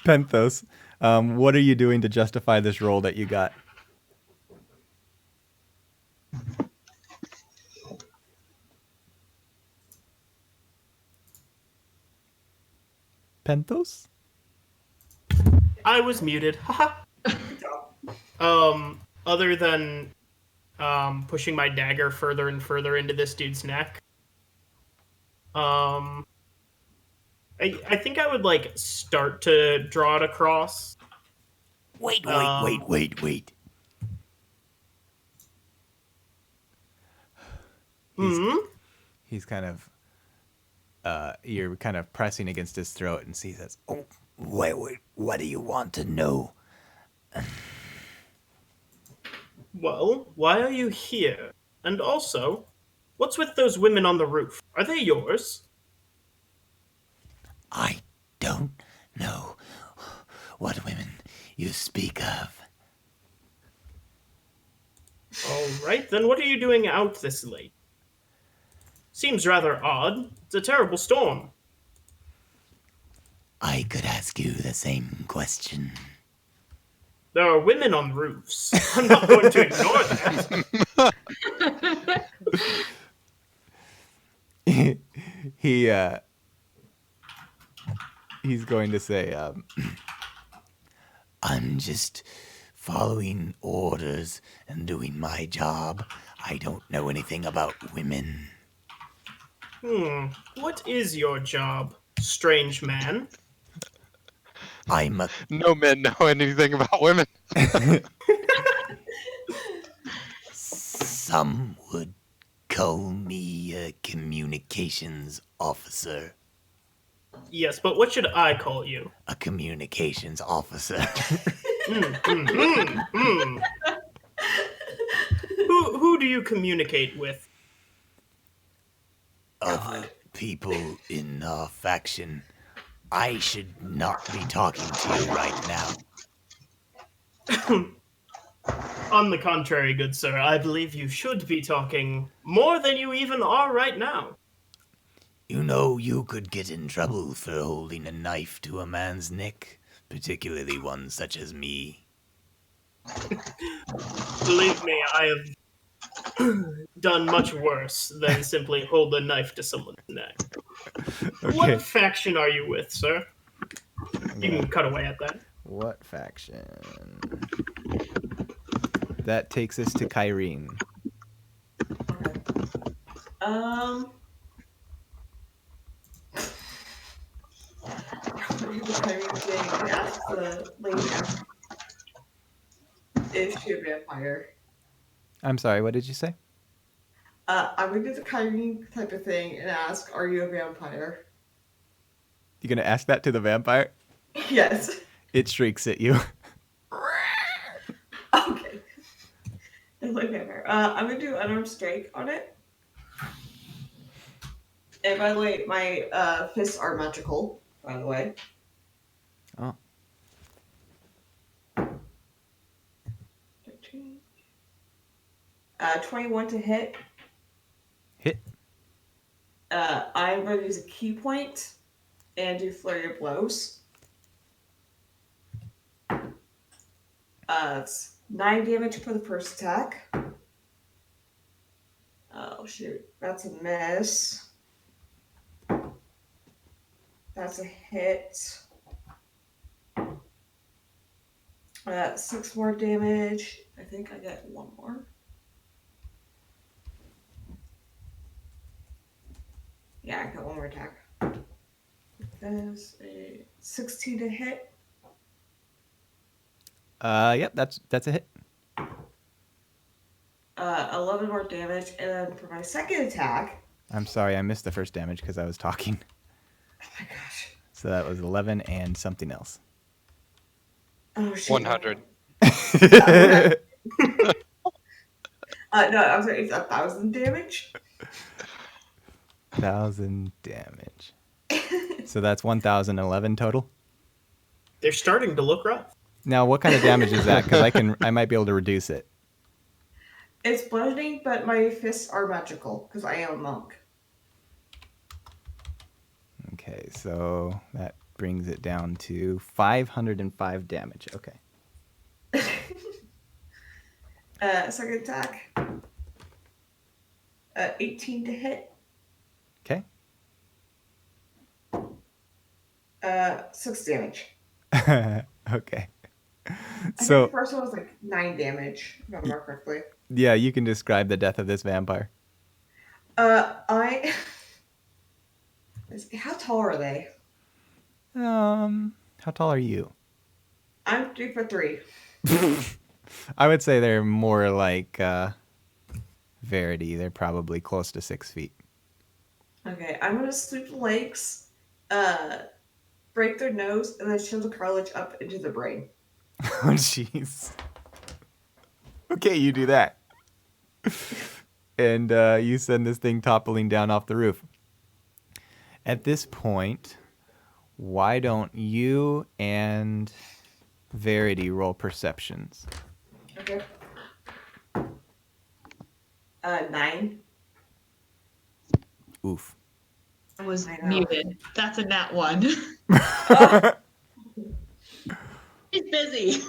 Penthos, what are you doing to justify this roll that you got? Penthos? I was muted. Haha. Other than pushing my dagger further and further into this dude's neck. I think I would like start to draw it across. Wait. He's kind of you're kind of pressing against his throat, and he says, Oh, wait, what do you want to know? Well, why are you here? And also, what's with those women on the roof? Are they yours? I don't know what women you speak of. All right, then what are you doing out this late? Seems rather odd. It's a terrible storm. I could ask you the same question. There are women on roofs. I'm not going to ignore that. he's going to say, I'm just following orders and doing my job. I don't know anything about women. What is your job, strange man? I'm a No men know anything about women. Some would call me a communications officer. Yes, but what should I call you? A communications officer. Who do you communicate with? Other people in our faction. I should not be talking to you right now. On the contrary, good sir, I believe you should be talking more than you even are right now. You know, you could get in trouble for holding a knife to a man's neck, particularly one such as me. Believe me, I have done much worse than simply hold a knife to someone's neck. okay, What faction are you with, sir? You can cut away at that. what faction? That takes us to Kyrene. Ask the lady is she a vampire? I'm sorry, what did you say? I'm gonna do the Kyrie type of thing and ask, "Are you a vampire?" You gonna ask that to the vampire? Yes. It shrieks at you. Okay. It's like vampire. I'm gonna do unarmed strike on it. And by the way, my fists are magical. By the way. Oh. 14. 21 to hit. Hit. I'm going to use a key point and do flurry of blows. It's 9 damage for the first attack. Oh shoot, that's a miss. That's a hit. 6 more damage. I think I get 1 more. Yeah, I got 1 more attack. That's a 16 to hit. Yep, that's a hit. 11 more damage, and then for my second attack. I'm sorry, I missed the first damage because I was talking. Oh my gosh. So that was 11 and something else. Oh shit. 100. No, I'm sorry, it's 1,000 damage. 1,000 damage. So that's 1,011 total. They're starting to look rough. Now, what kind of damage is that? Because I might be able to reduce it. It's bludgeoning, but my fists are magical because I am a monk. Okay, so that brings it down to 505 damage. Okay. Second attack. 18 to hit. Okay. 6 damage. Okay. I think So, the first one was like 9 damage, if I remember correctly. yeah, you can describe the death of this vampire. How tall are they? How tall are you? I'm 3'3". I would say they're more like Verity. They're probably close to 6 feet. Okay, I'm gonna sweep the legs, break their nose, and then shove the cartilage up into the brain. Oh, jeez. Okay, you do that. And you send this thing toppling down off the roof. At this point, why don't you and Verity roll perceptions? Okay. 9. Oof. I was I know. muted. That's a nat 1. He's busy.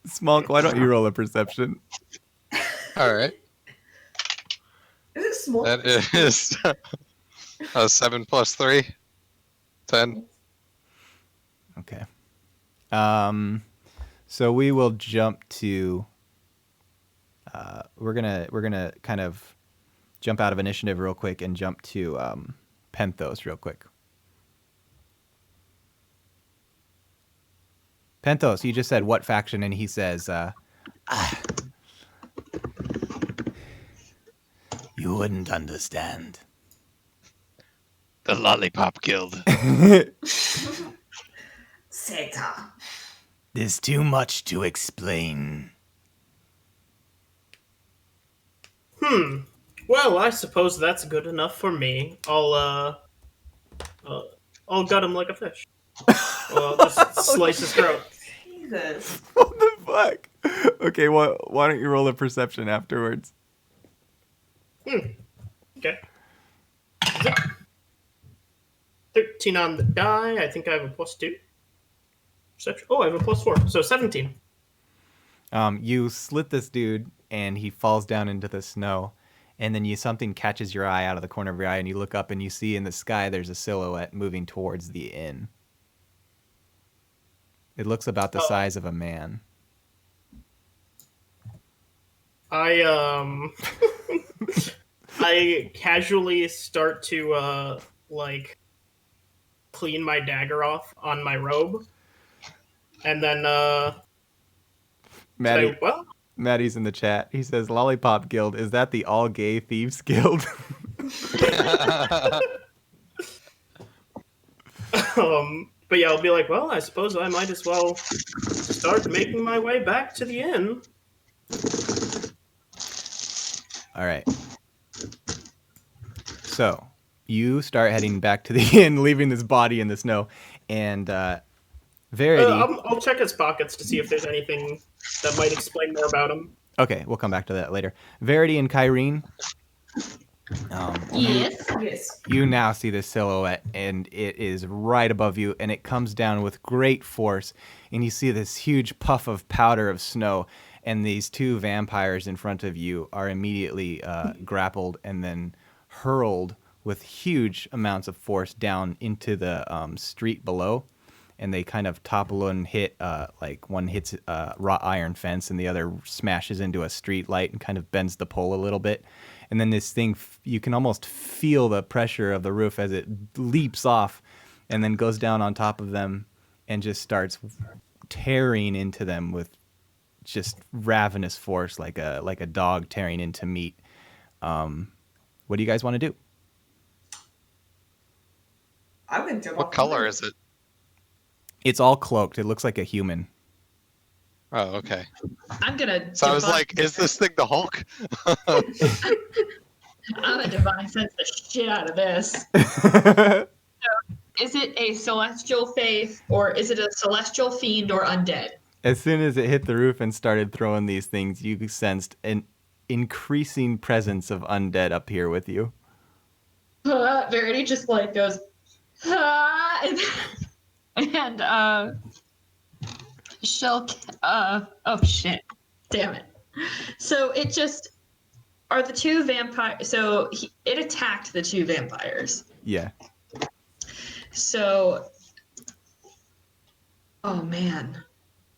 Smulk, why don't you roll a perception? All right. Is it small? That is 7 plus 3. 10. Okay. So we will jump to. We're gonna kind of jump out of initiative real quick and jump to Penthos real quick. Penthos, you just said what faction, and he says, You wouldn't understand. The Lollipop Guild. Seta. There's too much to explain. Well, I suppose that's good enough for me. I'll gut him like a fish. Well, I'll just slice his throat. Jesus. what the fuck? Okay, why don't you roll a perception afterwards? Okay. Is it 13 on the die. I think I have a +2. Perception. Oh, I have a +4. So 17. You slit this dude, and he falls down into the snow. And then something catches your eye out of the corner of your eye, and you look up and you see in the sky there's a silhouette moving towards the inn. It looks about the size of a man. I casually start to clean my dagger off on my robe, and then Maddie, say, well, Maddie's in the chat. He says, "Lollipop Guild, is that the all gay thieves guild?" but yeah, I'll be like, well, I suppose I might as well start making my way back to the inn. All right. So you start heading back to the inn, leaving this body in the snow, and Verity. I'll check his pockets to see if there's anything that might explain more about him. Okay, we'll come back to that later. Verity and Kyrene, Yes. Yes. you now see the silhouette, and it is right above you, and it comes down with great force, and you see this huge puff of powder of snow, and these two vampires in front of you are immediately grappled and then hurled with huge amounts of force down into the street below, and they kind of topple and hit, like one hits a wrought iron fence and the other smashes into a street light and kind of bends the pole a little bit. And then this thing, you can almost feel the pressure of the roof as it leaps off and then goes down on top of them and just starts tearing into them with just ravenous force, like a dog tearing into meat. What do you guys want to do? I'm gonna jump What off the color roof. is it? It's all cloaked. It looks like a human. Oh, okay. I'm gonna. So I was divine- like, is this thing the Hulk? I'm gonna divine sense the shit out of this. Is it a celestial faith, or is it a celestial fiend or undead? As soon as it hit the roof and started throwing these things, you sensed an increasing presence of undead up here with you. Verity just like goes, ah, and she'll, oh shit, damn it. So it just, are the two vampires, so it attacked the two vampires. Yeah. So, oh man,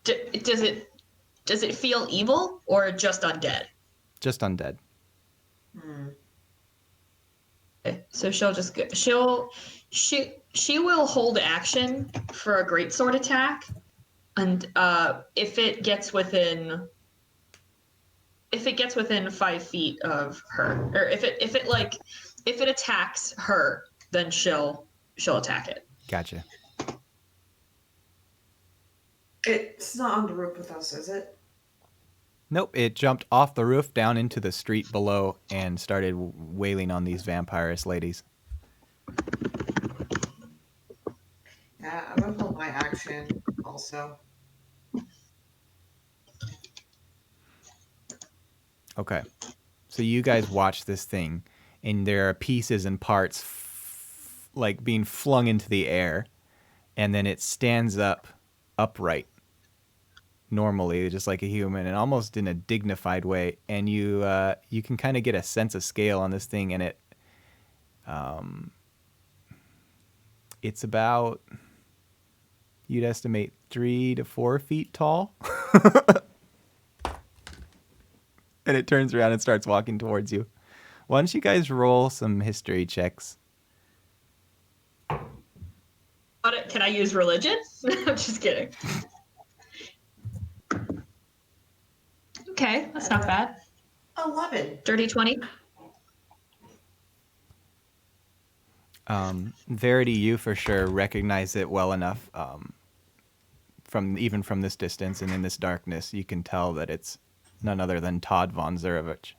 does it feel evil or just undead? Just undead. Okay, so she'll just go, she will hold action for a greatsword attack, and if it gets within 5 feet of her, or if it attacks her, then she'll attack it. Gotcha. It's not on the roof with us, is it? Nope, it jumped off the roof down into the street below and started wailing on these vampirist ladies. Yeah, I'm gonna pull my action also. Okay. So you guys watch this thing, and there are pieces and parts like being flung into the air, and then it stands up upright normally, just like a human, and almost in a dignified way. And you can kind of get a sense of scale on this thing, and it's about, you'd estimate 3 to 4 feet tall. And it turns around and starts walking towards you. Why don't you guys roll some history checks? Can I use religion? I'm just kidding. Okay, that's not bad. 11. Dirty 20. Verity, you for sure recognize it well enough. From this distance and in this darkness, you can tell that it's none other than Todd von Zurevich.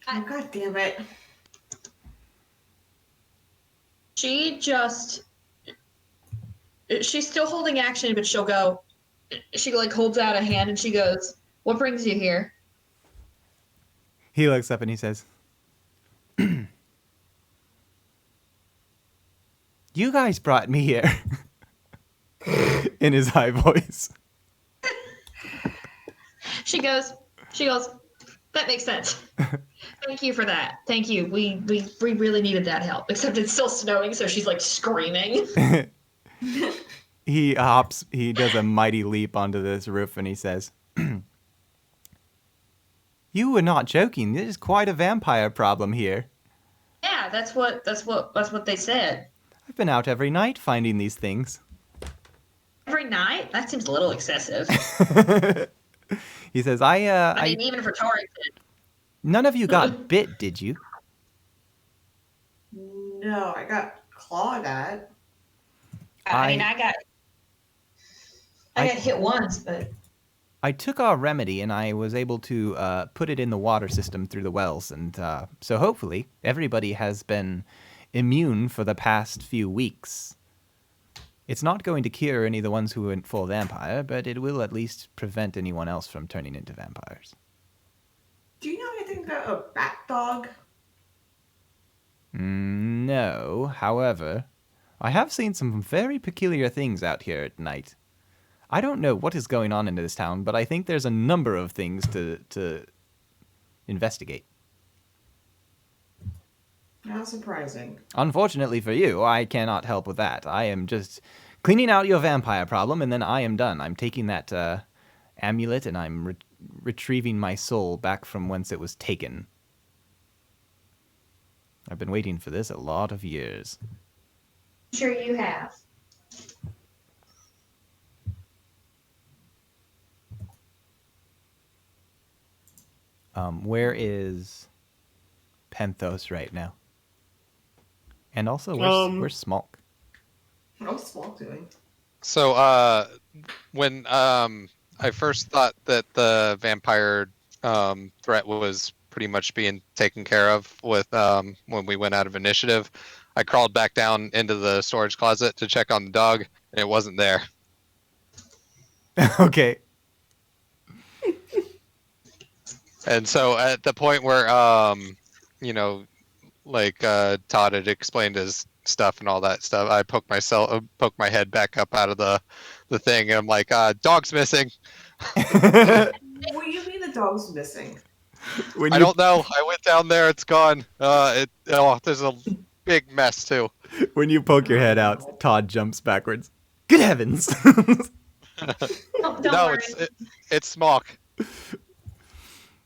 Oh, God damn it. She's still holding action, but she like holds out a hand and she goes, "What brings you here?" He looks up and he says, "You guys brought me here." In his high voice. She goes, "That makes sense. Thank you for that. Thank you. We really needed that help. Except it's still snowing, so she's like screaming." He hops, he does a mighty leap onto this roof and he says, "You were not joking. There's quite a vampire problem here. Yeah, that's what they said. I've been out every night finding these things." Every night? That seems a little excessive. He says, I mean, even for Torrington. None of you got bit, did you?" No, I got clawed at. I got hit once, but I took our remedy and I was able to put it in the water system through the wells. And so hopefully everybody has been immune for the past few weeks. It's not going to cure any of the ones who went full vampire, but it will at least prevent anyone else from turning into vampires. Do you know anything about a bat dog? No, however, I have seen some very peculiar things out here at night. I don't know what is going on in this town, but I think there's a number of things to investigate. Not surprising. Unfortunately for you, I cannot help with that. I am just cleaning out your vampire problem, and then I am done. I'm taking that amulet, and I'm retrieving my soul back from whence it was taken. I've been waiting for this a lot of years. Sure you have. Where is Penthos right now? And also, where's Smolk? What's Smolk doing? So, when I first thought that the vampire threat was pretty much being taken care of with when we went out of initiative, I crawled back down into the storage closet to check on the dog, and it wasn't there. Okay. And so at the point where you know, like Todd had explained his stuff and all that stuff, I poked my head back up out of the thing, and I'm like, dog's missing. What do you mean the dog's missing? I don't know. I went down there. It's gone. There's a big mess too. When you poke your head out, Todd jumps backwards. Good heavens! Don't No, worry. it's Smock.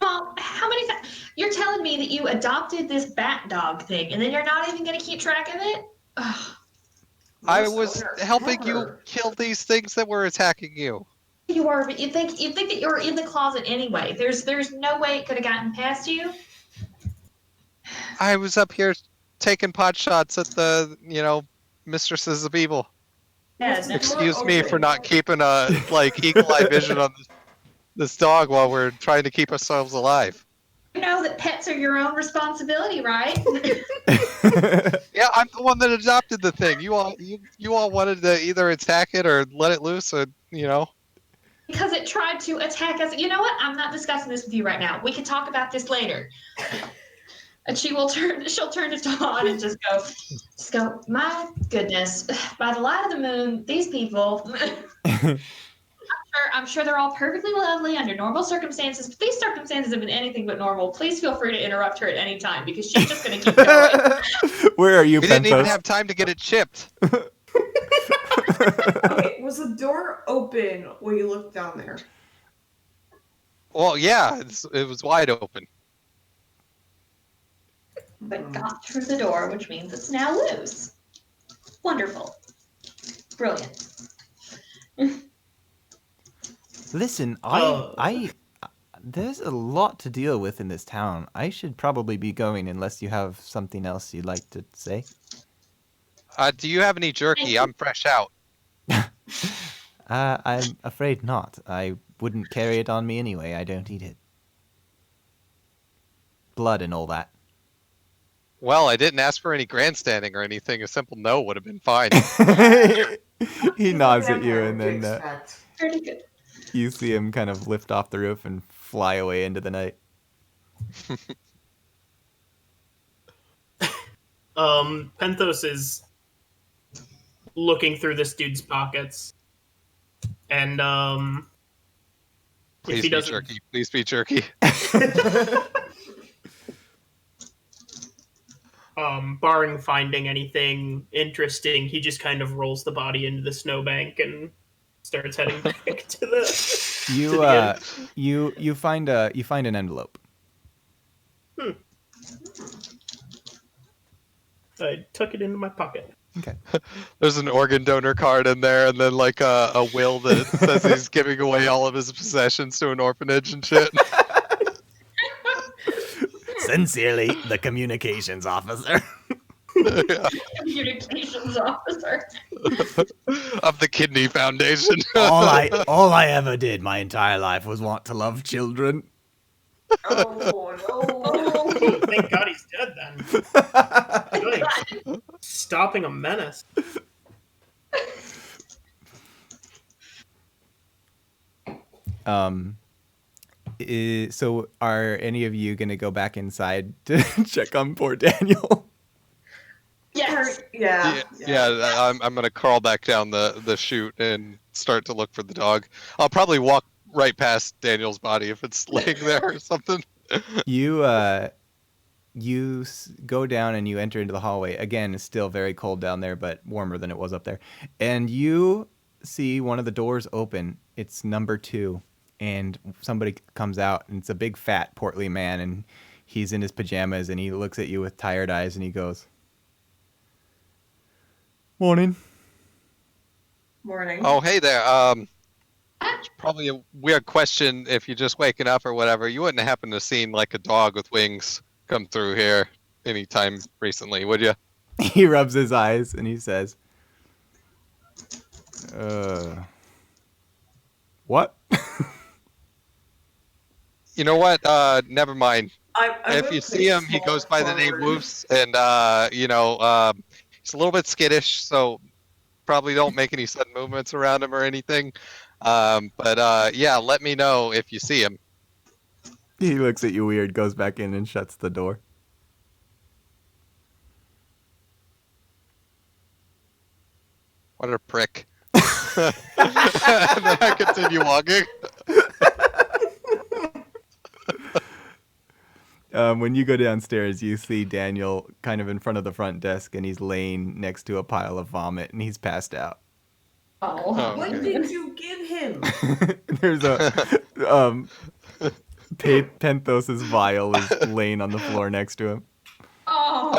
Well, how many times? You're telling me that you adopted this bat dog thing, and then you're not even going to keep track of it? Ugh. I Most was owner helping you ever. kill these things that were attacking you. You are, but you think that you were in the closet anyway. There's no way it could have gotten past you. I was up here taking pot shots at the, mistresses of evil. Yes. Well, Excuse me for not keeping a eagle eye vision on this dog while we're trying to keep ourselves alive. You know that pets are your own responsibility, right? Yeah, I'm the one that adopted the thing. You all wanted to either attack it or let it loose, or Because it tried to attack us. You know what? I'm not discussing this with you right now. We can talk about this later. And she'll turn to Todd and just go, my goodness, by the light of the moon, these people, I'm sure they're all perfectly lovely under normal circumstances, but these circumstances have been anything but normal. Please feel free to interrupt her at any time because she's just going to keep going. Where are you, we didn't even Penthos? have time to get it chipped. Okay, was the door open when you looked down there? Well, yeah, it was wide open. But got through the door, which means it's now loose. Wonderful. Brilliant. Listen, there's a lot to deal with in this town. I should probably be going unless you have something else you'd like to say. Do you have any jerky? I'm fresh out. I'm afraid not. I wouldn't carry it on me anyway. I don't eat it. Blood and all that. Well, I didn't ask for any grandstanding or anything. A simple no would have been fine. He nods at you, Vampire, and what do you then expect? Pretty good. you see him kind of lift off the roof and fly away into the night. Penthos is looking through this dude's pockets, and if Please he be doesn't, jerky. Please be jerky. barring finding anything interesting, he just kind of rolls the body into the snowbank and starts heading back to the. You to the inn. you find an envelope. I tuck it into my pocket. Okay. There's an organ donor card in there, and then a will that says he's giving away all of his possessions to an orphanage and shit. Sincerely, the communications officer. Yeah. Communications officer. Of the Kidney Foundation. all I ever did my entire life was want to love children. Oh Oh, no! thank God he's dead then. Good. Stopping a menace. So are any of you gonna go back inside to check on poor Daniel? Yes. Yeah. I'm gonna crawl back down the chute and start to look for the dog. I'll probably walk right past Daniel's body if it's laying there or something. You go down and you enter into the hallway. Again, it's still very cold down there, but warmer than it was up there. And you see one of the doors open. It's number 2, and somebody comes out, and it's a big, fat, portly man, and he's in his pajamas, and he looks at you with tired eyes, and he goes, "Morning." Morning. Oh, hey there. It's probably a weird question if you're just waking up or whatever. You wouldn't happen to seen like a dog with wings come through here anytime recently, would you? He rubs his eyes, and he says, what?" You know what? Never mind. I If will you put see him, he small goes by the name forward. Woofs, and he's a little bit skittish, so probably don't make any sudden movements around him or anything. Yeah, let me know if you see him. He looks at you weird, goes back in, and shuts the door. What a prick. And then I continue walking. When you go downstairs, you see Daniel kind of in front of the front desk, and he's laying next to a pile of vomit, and he's passed out. Oh. What Okay. did you give him? There's a Penthos's vial is laying on the floor next to him. Oh.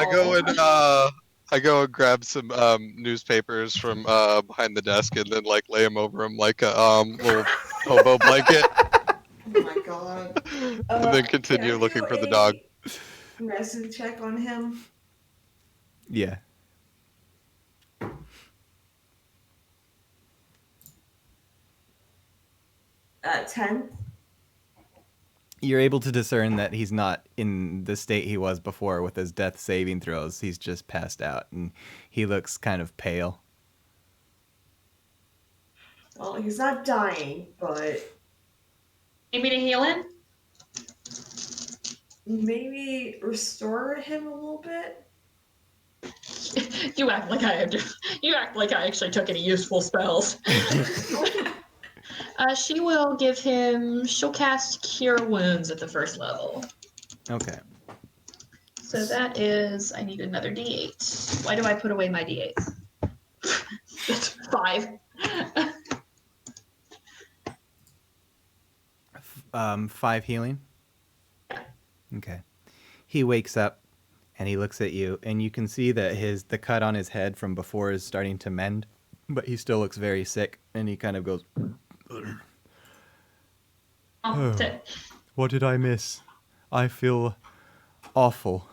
I go and grab some newspapers from behind the desk and then like lay them over him like a little hobo blanket, Oh my god. and then continue Can I looking do for the a dog. Medicine check on him. Yeah. At 10. You're able to discern that he's not in the state he was before with his death saving throws. He's just passed out, and he looks kind of pale. Well, he's not dying, but Need me to heal him? maybe restore him a little bit. You act like you act like I actually took any useful spells. She will give him. She'll cast Cure Wounds at the first level. Okay. So that is. I need another D8. Why do I put away my D8s? That's 5. 5 healing? Okay. He wakes up and he looks at you, and you can see that the cut on his head from before is starting to mend, but he still looks very sick, and he kind of goes, Oh, "What did I miss? I feel awful."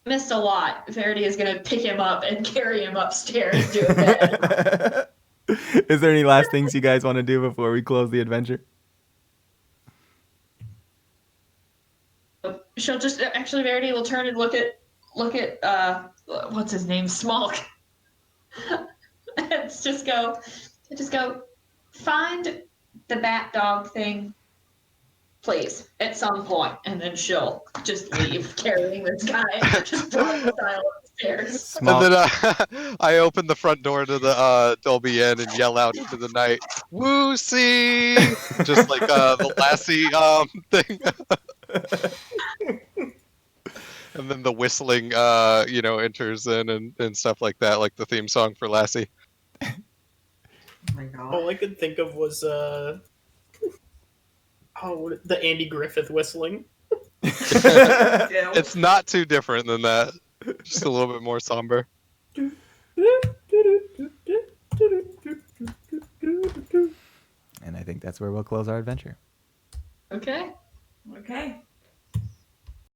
missed a lot. Verity is gonna pick him up and carry him upstairs to a bed. Is there any last things you guys want to do before we close the adventure? She'll just actually Verity will turn and look at what's his name, Smolk. And just go find the bat dog thing, please, at some point, and then she'll just leave carrying this guy, just throwing the style upstairs. Small. And then I open the front door to the Dolby Inn and yell out into the night, "Woo-see!" Just like the Lassie thing. And then the whistling, enters in and stuff like that, like the theme song for Lassie. Oh my god. All I could think of was the Andy Griffith whistling. It's not too different than that. Just a little bit more somber. And I think that's where we'll close our adventure. Okay. Okay.